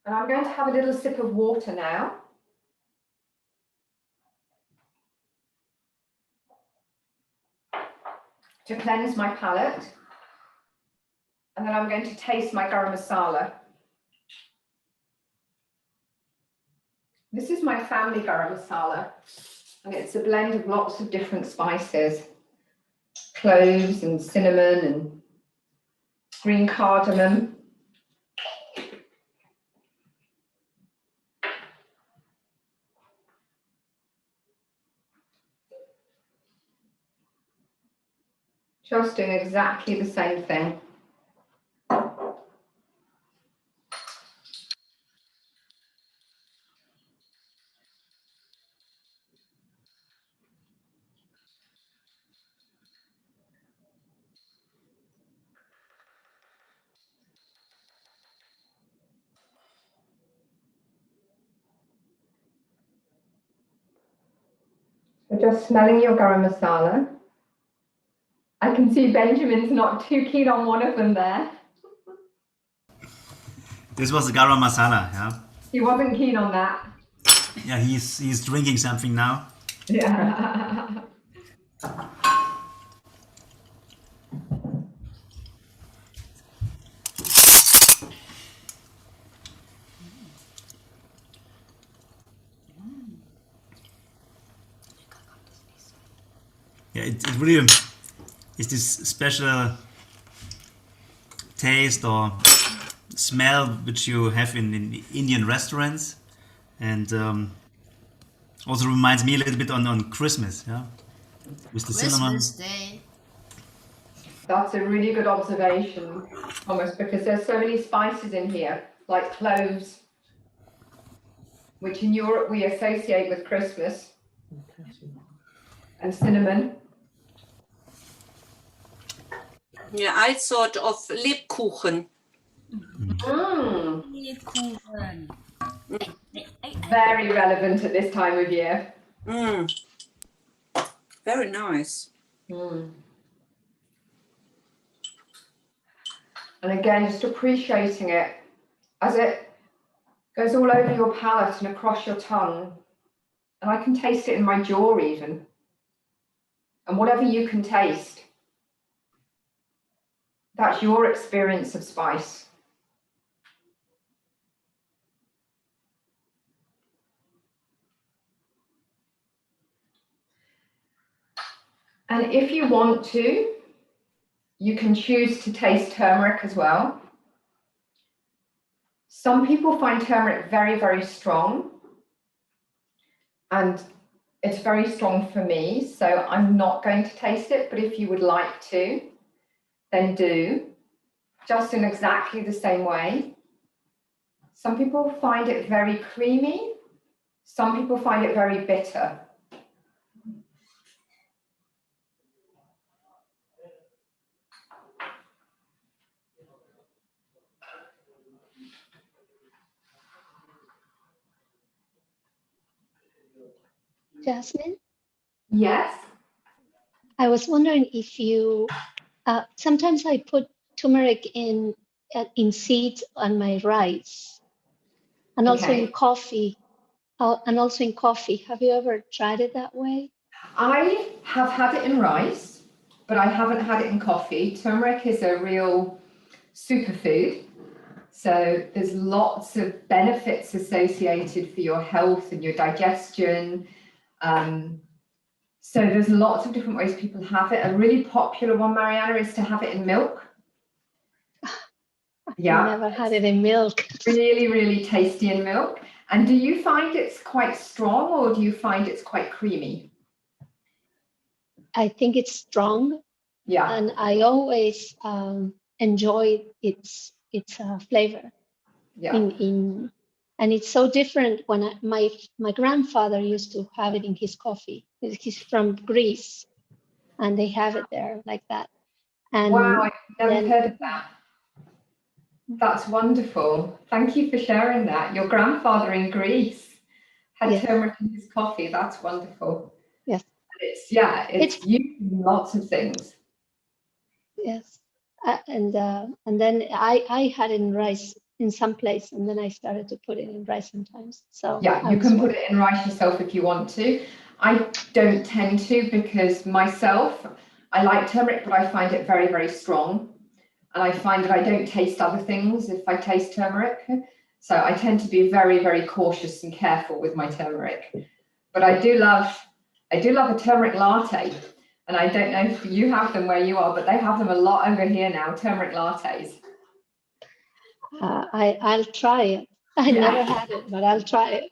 And I'm going to have a little sip of water now. To cleanse my palate. And then I'm going to taste my garam masala. This is my family garam masala, and it's a blend of lots of different spices, cloves and cinnamon and green cardamom. Just doing exactly the same thing. So just smelling your garam masala. I can see Benjamin's not too keen on one of them there. This was the garam masala, yeah. He wasn't keen on that. Yeah, he's drinking something now. Yeah. Yeah, it really is this special taste or smell which you have in Indian restaurants, and also reminds me a little bit on Christmas, yeah, with the cinnamon. Christmas Day. That's a really good observation, Thomas, because there's so many spices in here, like cloves, which in Europe we associate with Christmas, and cinnamon. Yeah, I thought of Lebkuchen. Lebkuchen. Very relevant at this time of year. Very nice. And again, just appreciating it as it goes all over your palate and across your tongue. And I can taste it in my jaw even. And whatever you can taste, that's your experience of spice. And if you want to, you can choose to taste turmeric as well. Some people find turmeric very, very strong. And it's very strong for me, so I'm not going to taste it, but if you would like to, then do, just in exactly the same way. Some people find it very creamy. Some people find it very bitter. Jasmine, Yes? I was wondering if you, sometimes I put turmeric in seeds on my rice and also in coffee. And also in coffee. Have you ever tried it that way? I have had it in rice, but I haven't had it in coffee. Turmeric is a real superfood. So there's lots of benefits associated for your health and your digestion. So there's lots of different ways people have it. A really popular one, Mariana, is to have it in milk. Yeah. I've never had it in milk. Really, really tasty in milk. And do you find it's quite strong or do you find it's quite creamy? I think it's strong. Yeah. And I always enjoy its flavor. Yeah. And it's so different when my grandfather used to have it in his coffee. He's from Greece, and they have it there like that. And wow, I've never heard of that. That's wonderful. Thank you for sharing that. Your grandfather in Greece had turmeric in his coffee. That's wonderful. Yes. And it's used in lots of things. Yes. And then I had it in rice in some place, and then I started to put it in rice sometimes. So Yeah, I you was can put wondering. it in rice yourself if you want to. I don't tend to because myself, I like turmeric, but I find it very, very strong. And I find that I don't taste other things if I taste turmeric. So I tend to be very, very cautious and careful with my turmeric. But I do love a turmeric latte. And I don't know if you have them where you are, but they have them a lot over here now, turmeric lattes. I'll try it. I Yeah. never had it, but I'll try it.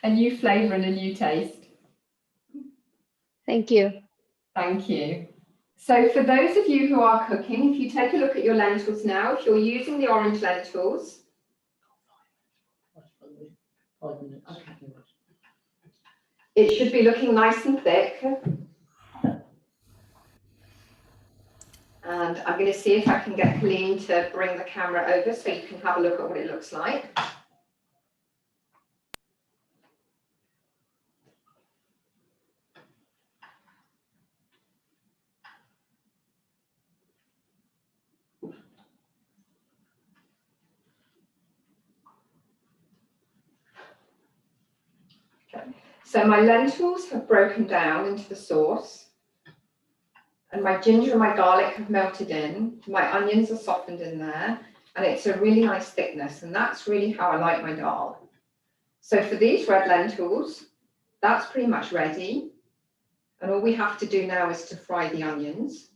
A new flavor and a new taste. Thank you. Thank you. So for those of you who are cooking, if you take a look at your lentils now, if you're using the orange lentils, 5 minutes. Okay. It should be looking nice and thick. And I'm going to see if I can get Colleen to bring the camera over so you can have a look at what it looks like. Okay. So my lentils have broken down into the sauce, and my ginger and my garlic have melted in. My onions are softened in there, and it's a really nice thickness, and that's really how I like my dal. So for these red lentils, that's pretty much ready. And all we have to do now is to fry the onions.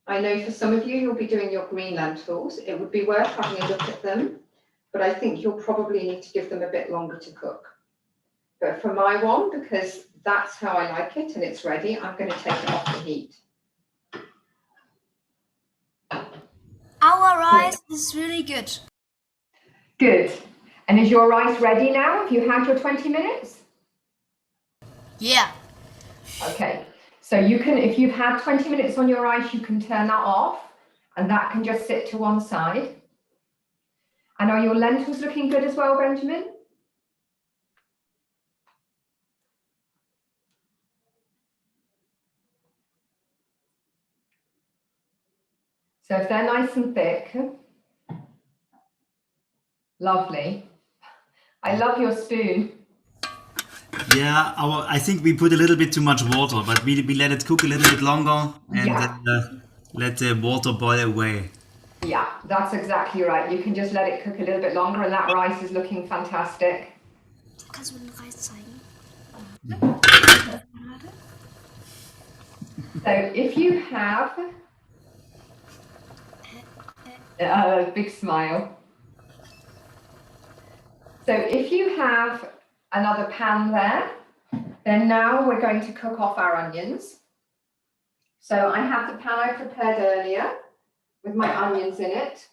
I know for some of you, you'll be doing your green lentils. It would be worth having a look at them, but I think you'll probably need to give them a bit longer to cook. But for my one, because that's how I like it and it's ready, I'm going to take it off the heat. Our rice is really good. Good. And is your rice ready now? Have you had your 20 minutes? Yeah. Okay. So you can, if you've had 20 minutes on your rice, you can turn that off and that can just sit to one side. And are your lentils looking good as well, Benjamin? So if they're nice and thick, lovely. I love your spoon. Yeah, I think we put a little bit too much water, but we let it cook a little bit longer and Yeah. let the water boil away. Yeah, that's exactly right. You can just let it cook a little bit longer and that rice is looking fantastic. Kannst du den Reis zeigen? So if you have a big smile. So if you have another pan there, then now we're going to cook off our onions. So I have the pan I prepared earlier with my onions in it.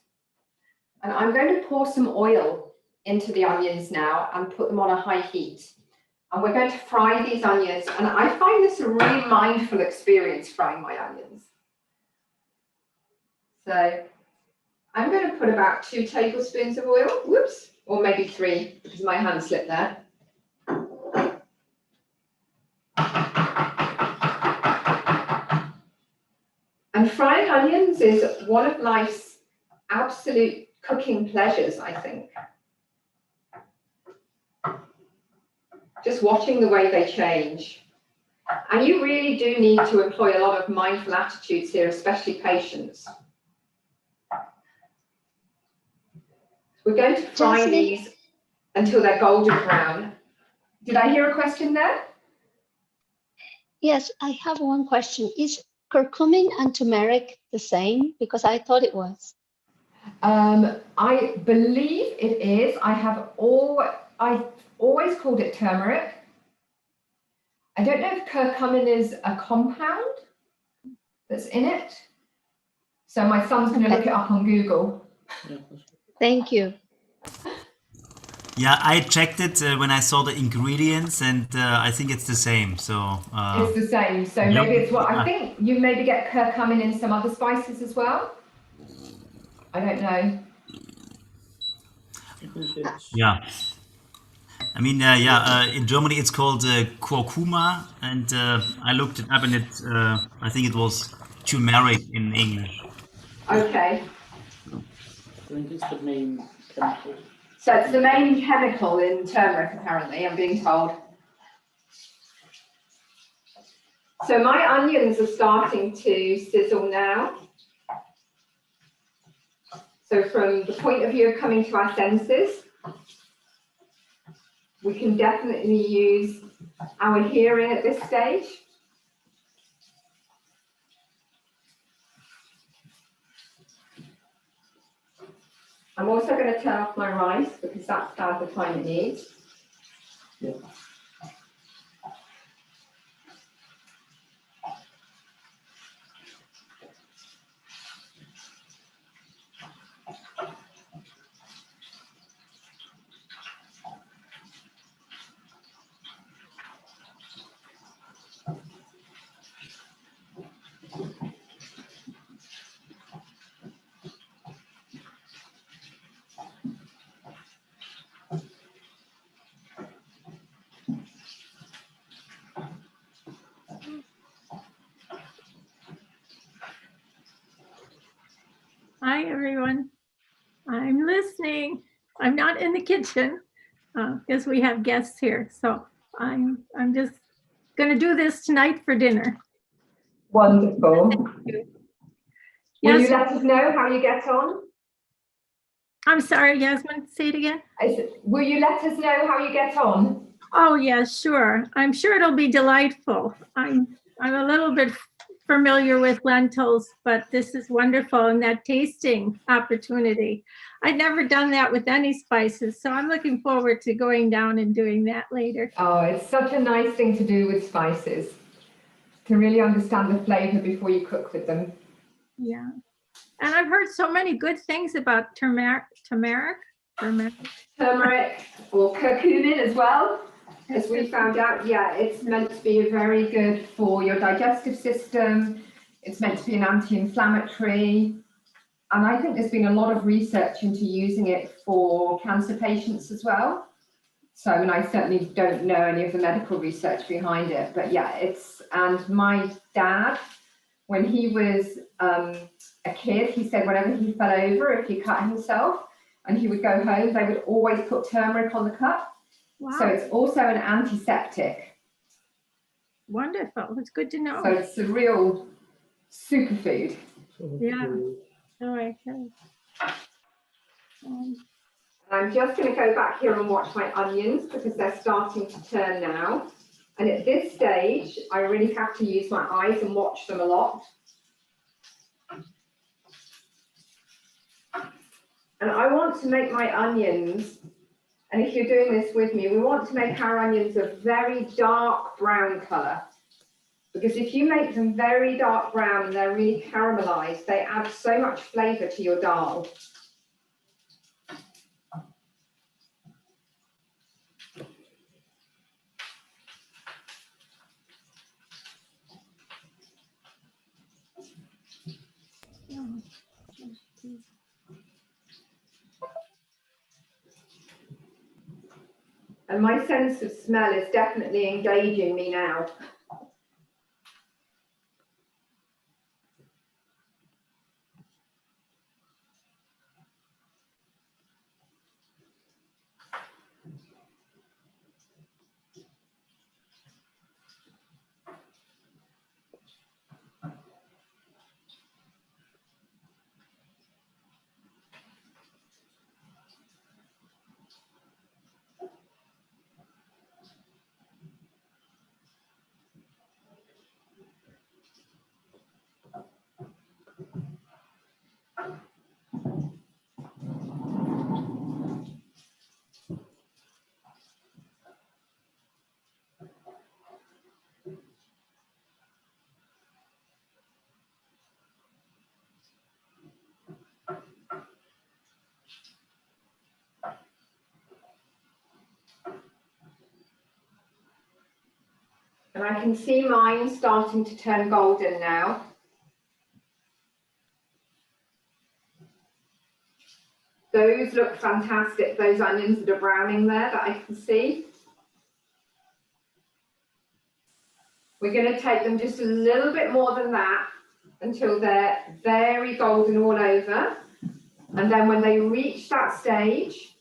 And I'm going to pour some oil into the onions now and put them on a high heat. And we're going to fry these onions. And I find this a really mindful experience, frying my onions. So I'm going to put about 2 tablespoons of oil, whoops, or maybe 3 because my hand slipped there. And frying onions is one of life's absolute cooking pleasures, I think. Just watching the way they change. And you really do need to employ a lot of mindful attitudes here, especially patience. We're going to fry Jasmine? these until they're golden brown. Did I hear a question there? Yes, I have one question. Is curcumin and turmeric the same? Because I thought it was. I believe it is. I've always called it turmeric. I don't know if curcumin is a compound that's in it. So my son's going to look it up on Google. Thank you. Yeah, I checked it when I saw the ingredients, and I think it's the same. So It's the same. So Yep. maybe it's what I think you maybe get curcumin in some other spices as well. I don't know. yeah. I mean, in Germany it's called curcuma, and I looked it up, and I think it was turmeric in English. Okay. think it's the main chemical. So it's the main chemical in turmeric, apparently, I'm being told. So my onions are starting to sizzle now. So from the point of view of coming to our senses, we can definitely use our hearing at this stage. I'm also going to turn off my rice because that's had the time it needs. Yeah. Hi, everyone. I'm listening. I'm not in the kitchen because we have guests here. So I'm just going to do this tonight for dinner. Wonderful. Will Yes. you let us know how you get on? I'm sorry, Yasmin, say it again. Will you let us know how you get on? Oh, yes, sure. I'm sure it'll be delightful. I'm a little bit familiar with lentils, but this is wonderful, and that tasting opportunity. I'd never done that with any spices, so I'm looking forward to going down and doing that later. Oh, it's such a nice thing to do with spices, to really understand the flavor before you cook with them. Yeah. And I've heard so many good things about turmeric Or curcumin as well. As we found out, yeah, it's meant to be very good for your digestive system. It's meant to be an anti-inflammatory. And I think there's been a lot of research into using it for cancer patients as well. So, I mean, I certainly don't know any of the medical research behind it, but yeah, and my dad, when he was a kid, he said whenever he fell over, if he cut himself and he would go home, they would always put turmeric on the cut. Wow. So it's also an antiseptic. Wonderful. It's good to know. So it's a real superfood. Yeah. All right. I'm just going to go back here and watch my onions because they're starting to turn now. And at this stage, I really have to use my eyes and watch them a lot. And I want to make my onions, and if you're doing this with me, we want to make our onions a very dark brown color. Because if you make them very dark brown and they're really caramelized, they add so much flavor to your dal. And my sense of smell is definitely engaging me now. And I can see mine starting to turn golden now. Those look fantastic, those onions that are browning there that I can see. We're going to take them just a little bit more than that until they're very golden all over. And And then when they reach that stage,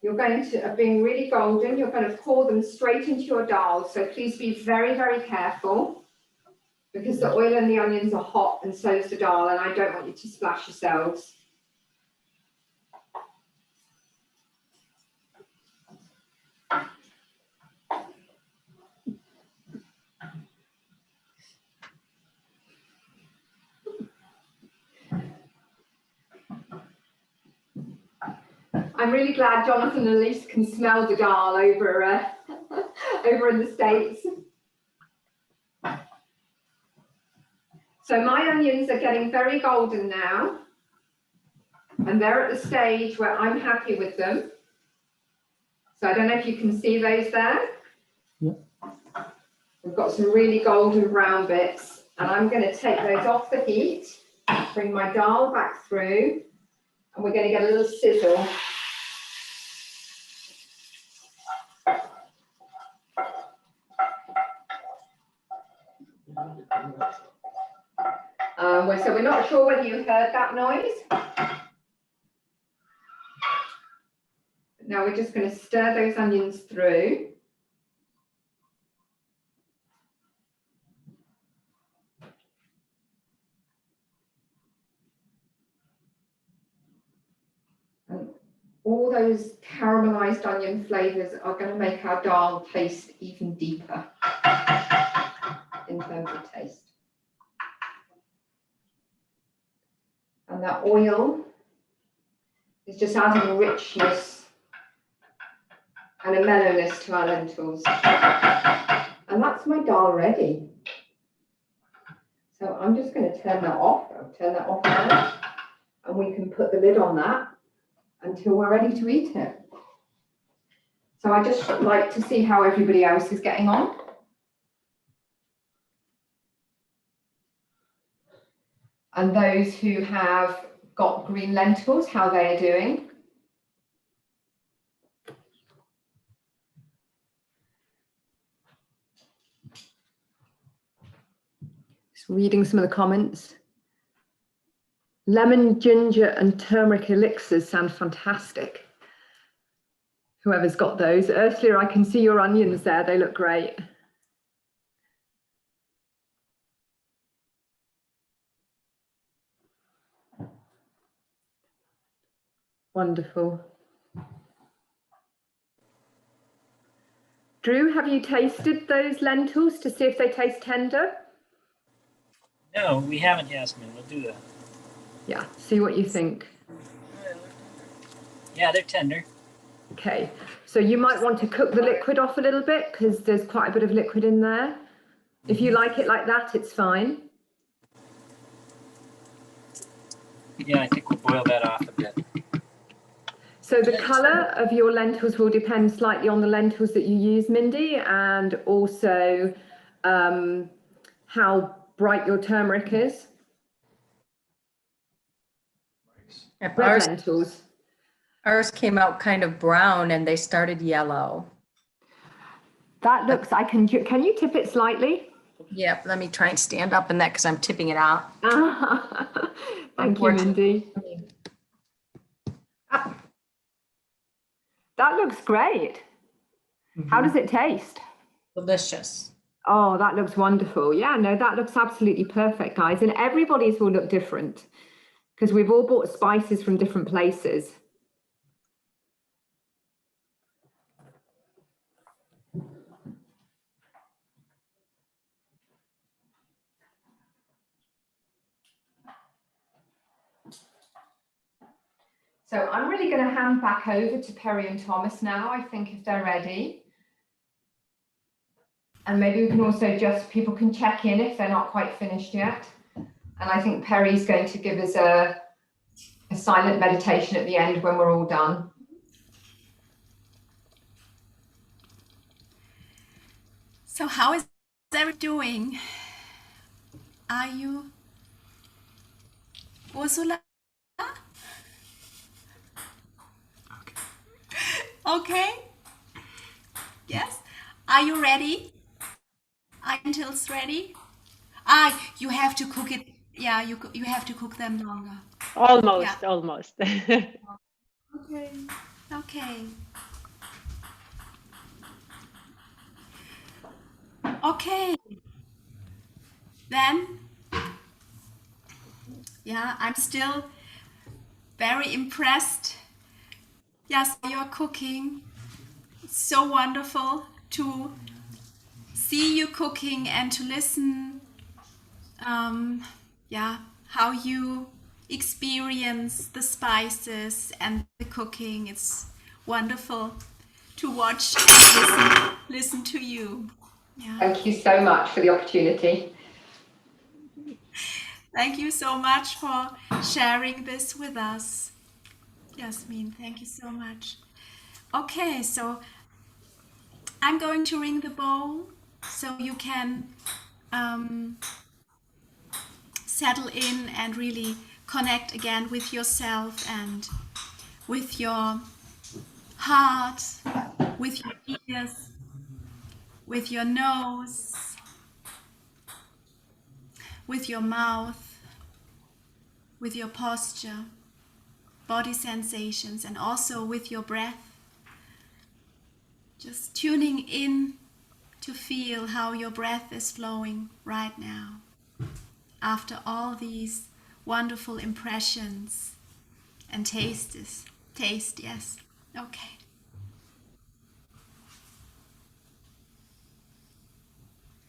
you're going to, being really golden, you're going to pour them straight into your dal. So please be very, very careful because the oil and the onions are hot and so is the dal, and I don't want you to splash yourselves. I'm really glad Jonathan and Elise can smell the dal over, over in the States. So my onions are getting very golden now, and they're at the stage where I'm happy with them. So I don't know if you can see those there. Yeah. We've got some really golden brown bits, and I'm going to take those off the heat, bring my dal back through, and we're going to get a little sizzle. So we're not sure whether you heard that noise. Now we're just going to stir those onions through. And all those caramelized onion flavors are going to make our dal taste even deeper in terms of taste. And that oil is just adding a richness and a mellowness to our lentils. And that's my dal ready. So I'm just going to turn that off. I'll turn that off now. And we can put the lid on that until we're ready to eat it. So I just like to see how everybody else is getting on. And those who have got green lentils, how they are doing. Just reading some of the comments. Lemon, ginger and turmeric elixirs sound fantastic. Whoever's got those. Ursula, I can see your onions there. They look great. Wonderful. Drew, have you tasted those lentils to see if they taste tender? No, we haven't, Yasmin. We'll do that. Yeah, see what you think. Yeah, they're tender. Okay, so you might want to cook the liquid off a little bit because there's quite a bit of liquid in there. If you like it like that, it's fine. Yeah, I think we'll boil that off a bit. So the colour of your lentils will depend slightly on the lentils that you use, Mindy, and also how bright your turmeric is. Yep, Red lentils. Ours came out kind of brown and they started yellow. That looks, can you tip it slightly? Yep, let me try and stand up in that because I'm tipping it out. Thank you, Mindy. That looks great. Mm-hmm. How does it taste? Delicious. Oh, that looks wonderful. Yeah, no, that looks absolutely perfect, guys. And everybody's will look different because we've all bought spices from different places. So I'm really going to hand back over to Perry and Thomas now, I think, if they're ready. And maybe we can also people can check in if they're not quite finished yet. And I think Perry's going to give us a silent meditation at the end when we're all done. So how is everyone doing? Are you, Ursula? Okay. Yes. Are you ready? Are lentils ready? You have to cook it. Yeah, you have to cook them longer. Almost, almost. Okay. Okay. Okay. Then, yeah, I'm still very impressed. Yes, you're cooking. It's so wonderful to see you cooking and to listen, yeah, how you experience the spices and the cooking. It's wonderful to watch and listen to you. Yeah. Thank you so much for the opportunity. Thank you so much for sharing this with us. Yasmin, thank you so much. Okay, so I'm going to ring the bowl so you can settle in and really connect again with yourself and with your heart, with your ears, with your nose, with your mouth, with your posture, body sensations, and also with your breath. Just tuning in to feel how your breath is flowing right now after all these wonderful impressions and tastes. Taste, yes. Okay.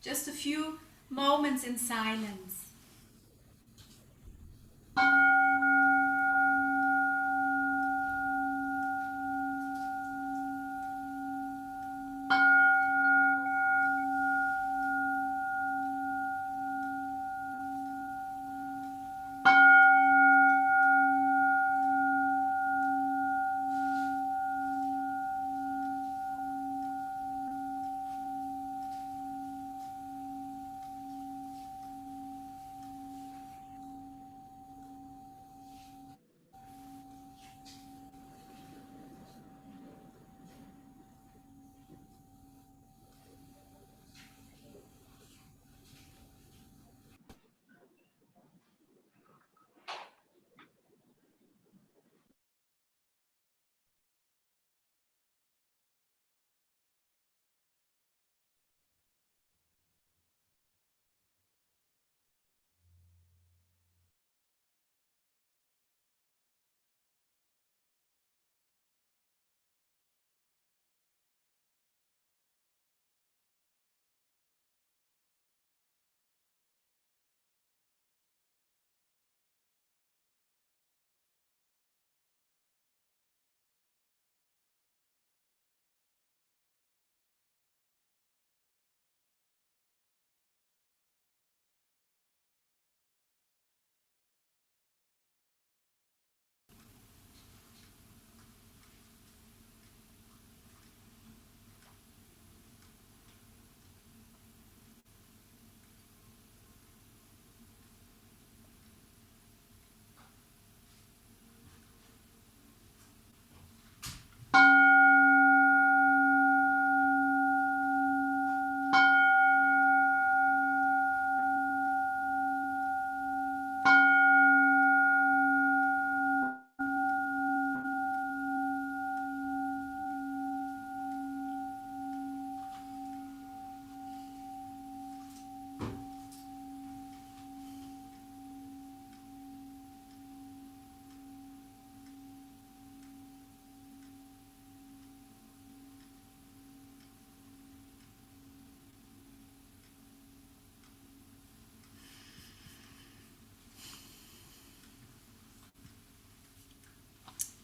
Just a few moments in silence.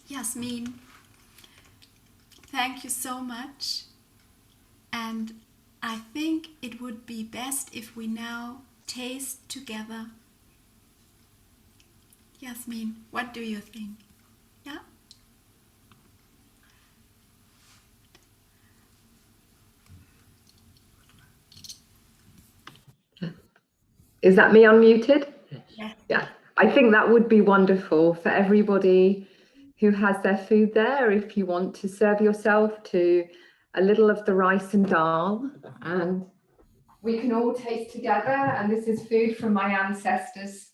Yasmin, thank you so much. And I think it would be best if we now taste together. Yasmin, what do you think? Yeah? Is that me unmuted? Yes. Yeah, I think that would be wonderful for everybody who has their food there. If you want to serve yourself to a little of the rice and dal, and we can all taste together. And this is food from my ancestors.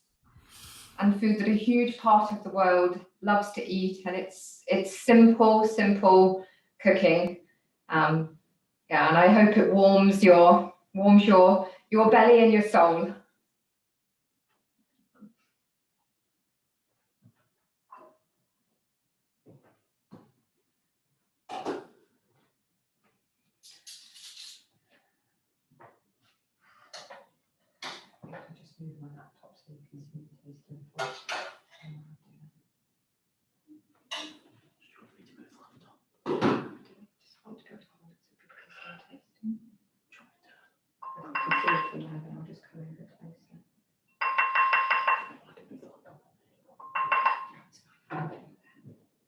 and food that a huge part of the world loves to eat, and it's simple cooking. Yeah, and I hope it warms your belly and your soul. Just move my laptop so you can see the tasting fork. Just want to go to hold it so people can see the tasting. Completely now, then I'll just come over closer.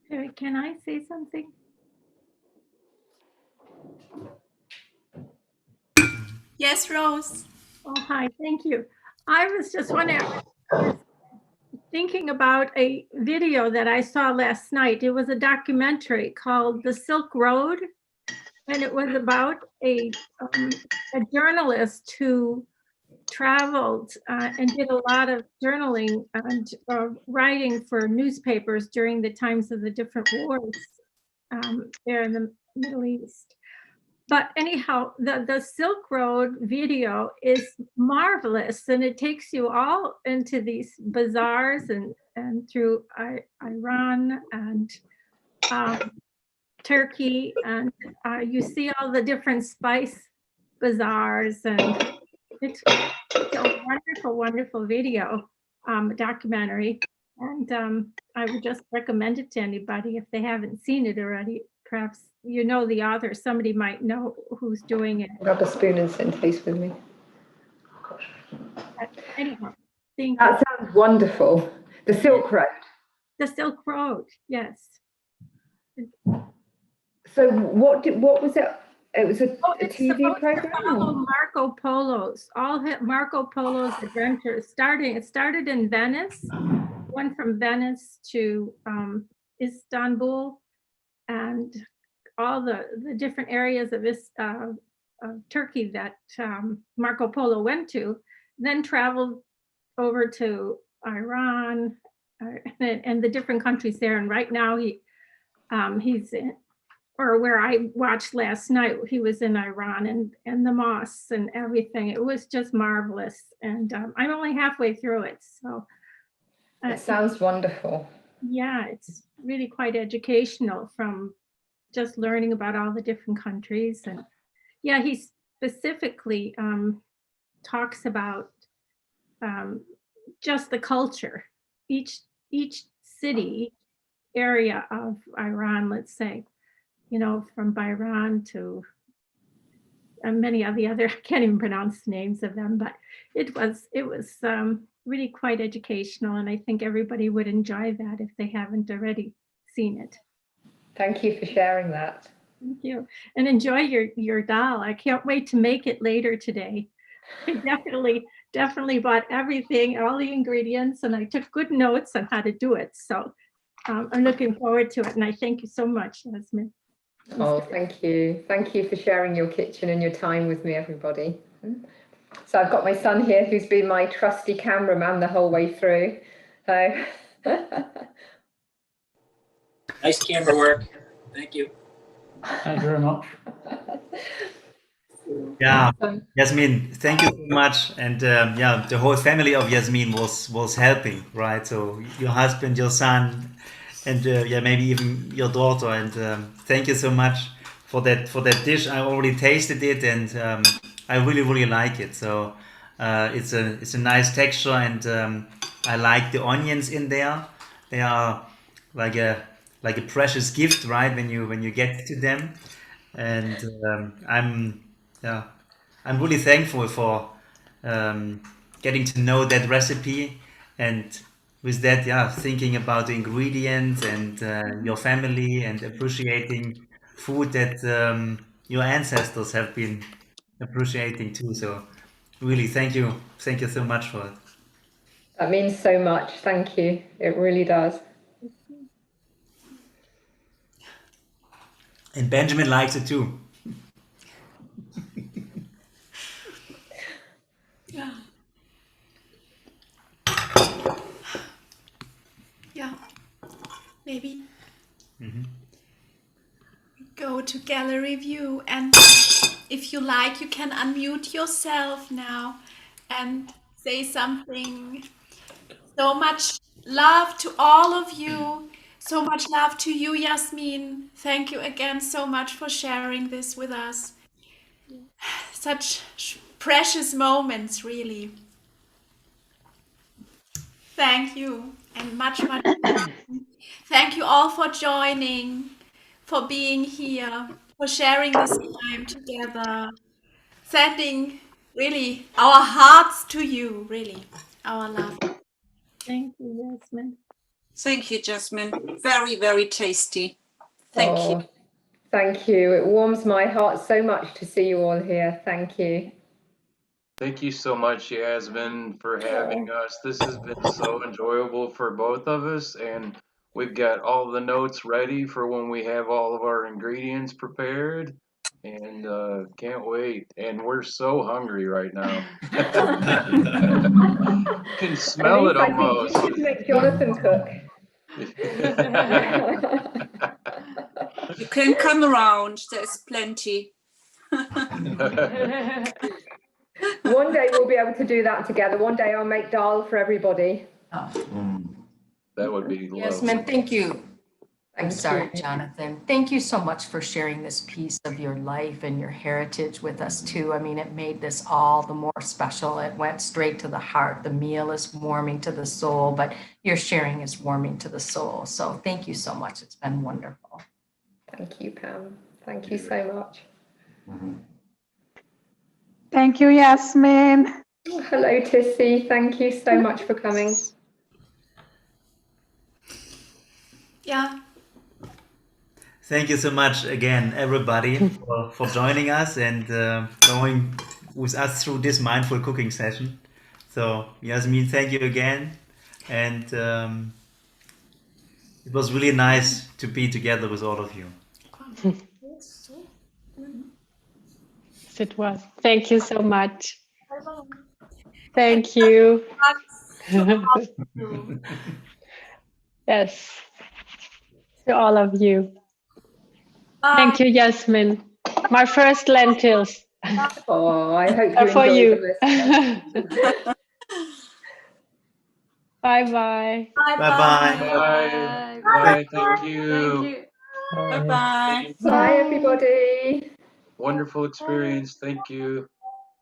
Terry, can I say something? Yes, Rose. Oh, hi, thank you. I was just wondering, I was thinking about a video that I saw last night. It was a documentary called The Silk Road, and it was about a journalist who traveled and did a lot of journaling and writing for newspapers during the times of the different wars there in the Middle East. But anyhow, the Silk Road video is marvelous, and it takes you all into these bazaars and through Iran and Turkey, and you see all the different spice bazaars, and it's a wonderful video, documentary, and I would just recommend it to anybody if they haven't seen it already. Perhaps you know the author, somebody might know who's doing it. Grab a spoon and sit in place with me. Anyhow, thank you. That sounds wonderful. The Silk Road. The Silk Road, yes. So what was it? It was a It's TV supposed to program? follow Marco Polo's, Marco Polo's adventures. It started in Venice, went from Venice to Istanbul, and all the different areas of this Turkey that Marco Polo went to, then traveled over to Iran and the different countries there. And right now he's in, or where I watched last night, he was in Iran and the mosques and everything. It was just marvelous. And I'm only halfway through it. So it sounds wonderful. Yeah, it's really quite educational from just learning about all the different countries. And yeah, he specifically talks about just the culture, each city, area of Iran, let's say, you know, from Bahrain to many of the other, I can't even pronounce the names of them, but it was really quite educational, and I think everybody would enjoy that if they haven't already seen it. Thank you for sharing that. Thank you, and enjoy your dal. I can't wait to make it later today. I definitely bought everything, all the ingredients, and I took good notes on how to do it. So I'm looking forward to it, and I thank you so much, Yasmin. Oh, thank you. Thank you for sharing your kitchen and your time with me, everybody. So I've got my son here who's been my trusty cameraman the whole way through. So Nice camera work. Thank you. Thank you very much. Yeah, Yasmin, thank you so much. And yeah, the whole family of Yasmin was helping, right? So your husband, your son, and yeah, maybe even your daughter. And thank you so much for that dish. I already tasted it, and I really like it. So it's a nice texture, and I like the onions in there. They are like a precious gift, right? When you get to them, and I'm really thankful for getting to know that recipe, and with that, thinking about the ingredients and your family, and appreciating food that your ancestors have been appreciating too. So really, thank you so much for it. that means so much. Thank you. It really does. And Benjamin likes it too. see. Mhm. Go to gallery view, and if you like, you can unmute yourself now and say something. So much love to all of you. So much love to you, Yasmin. Thank you again so much for sharing this with us. Such precious moments, really. Thank you, and much, much. Thank you all for joining, for being here, for sharing this time together, sending really our hearts to you, really, our love. Thank you, Yasmin. Thank you, Jasmine. Very, very tasty. Thank you. Thank you. It warms my heart so much to see you all here. Thank you. Thank you so much, Yasmin, for having us. This has been so enjoyable for both of us, and we've got all the notes ready for when we have all of our ingredients prepared, and can't wait. And we're so hungry right now. Can smell it Elise, I think you almost. should make Jonathan cook. You can come around. There's plenty. One day we'll be able to do that together. One day I'll make dal for everybody. That would be Yasmin, lovely. thank you. I'm Thank sorry, you. Jonathan. Thank you so much for sharing this piece of your life and your heritage with us too. I mean, it made this all the more special. It went straight to the heart. The meal is warming to the soul, but your sharing is warming to the soul. So thank you so much. It's been wonderful. Thank you, Pam. Thank you so much. Thank you, Yasmin. Hello, Tissy. Thank you so much for coming. Yeah. Thank you so much again, everybody, for joining us and going with us through this mindful cooking session. So, Yasmin, thank you again. And it was really nice to be together with all of you. Yes, it was. Thank you so much. Thank you. Yes, to all of you. Thank you, Yasmin. My first lentils Oh, I hope are you for enjoy you. them. Bye-bye. Bye-bye. Bye. Bye. Thank you. Bye-bye. Bye, everybody. Wonderful experience. Thank you.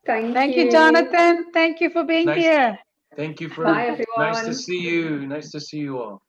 Thank you, Jonathan. Thank you for being Nice. here. Thank you for. Bye, Nice to everyone. see you. Nice to see you all.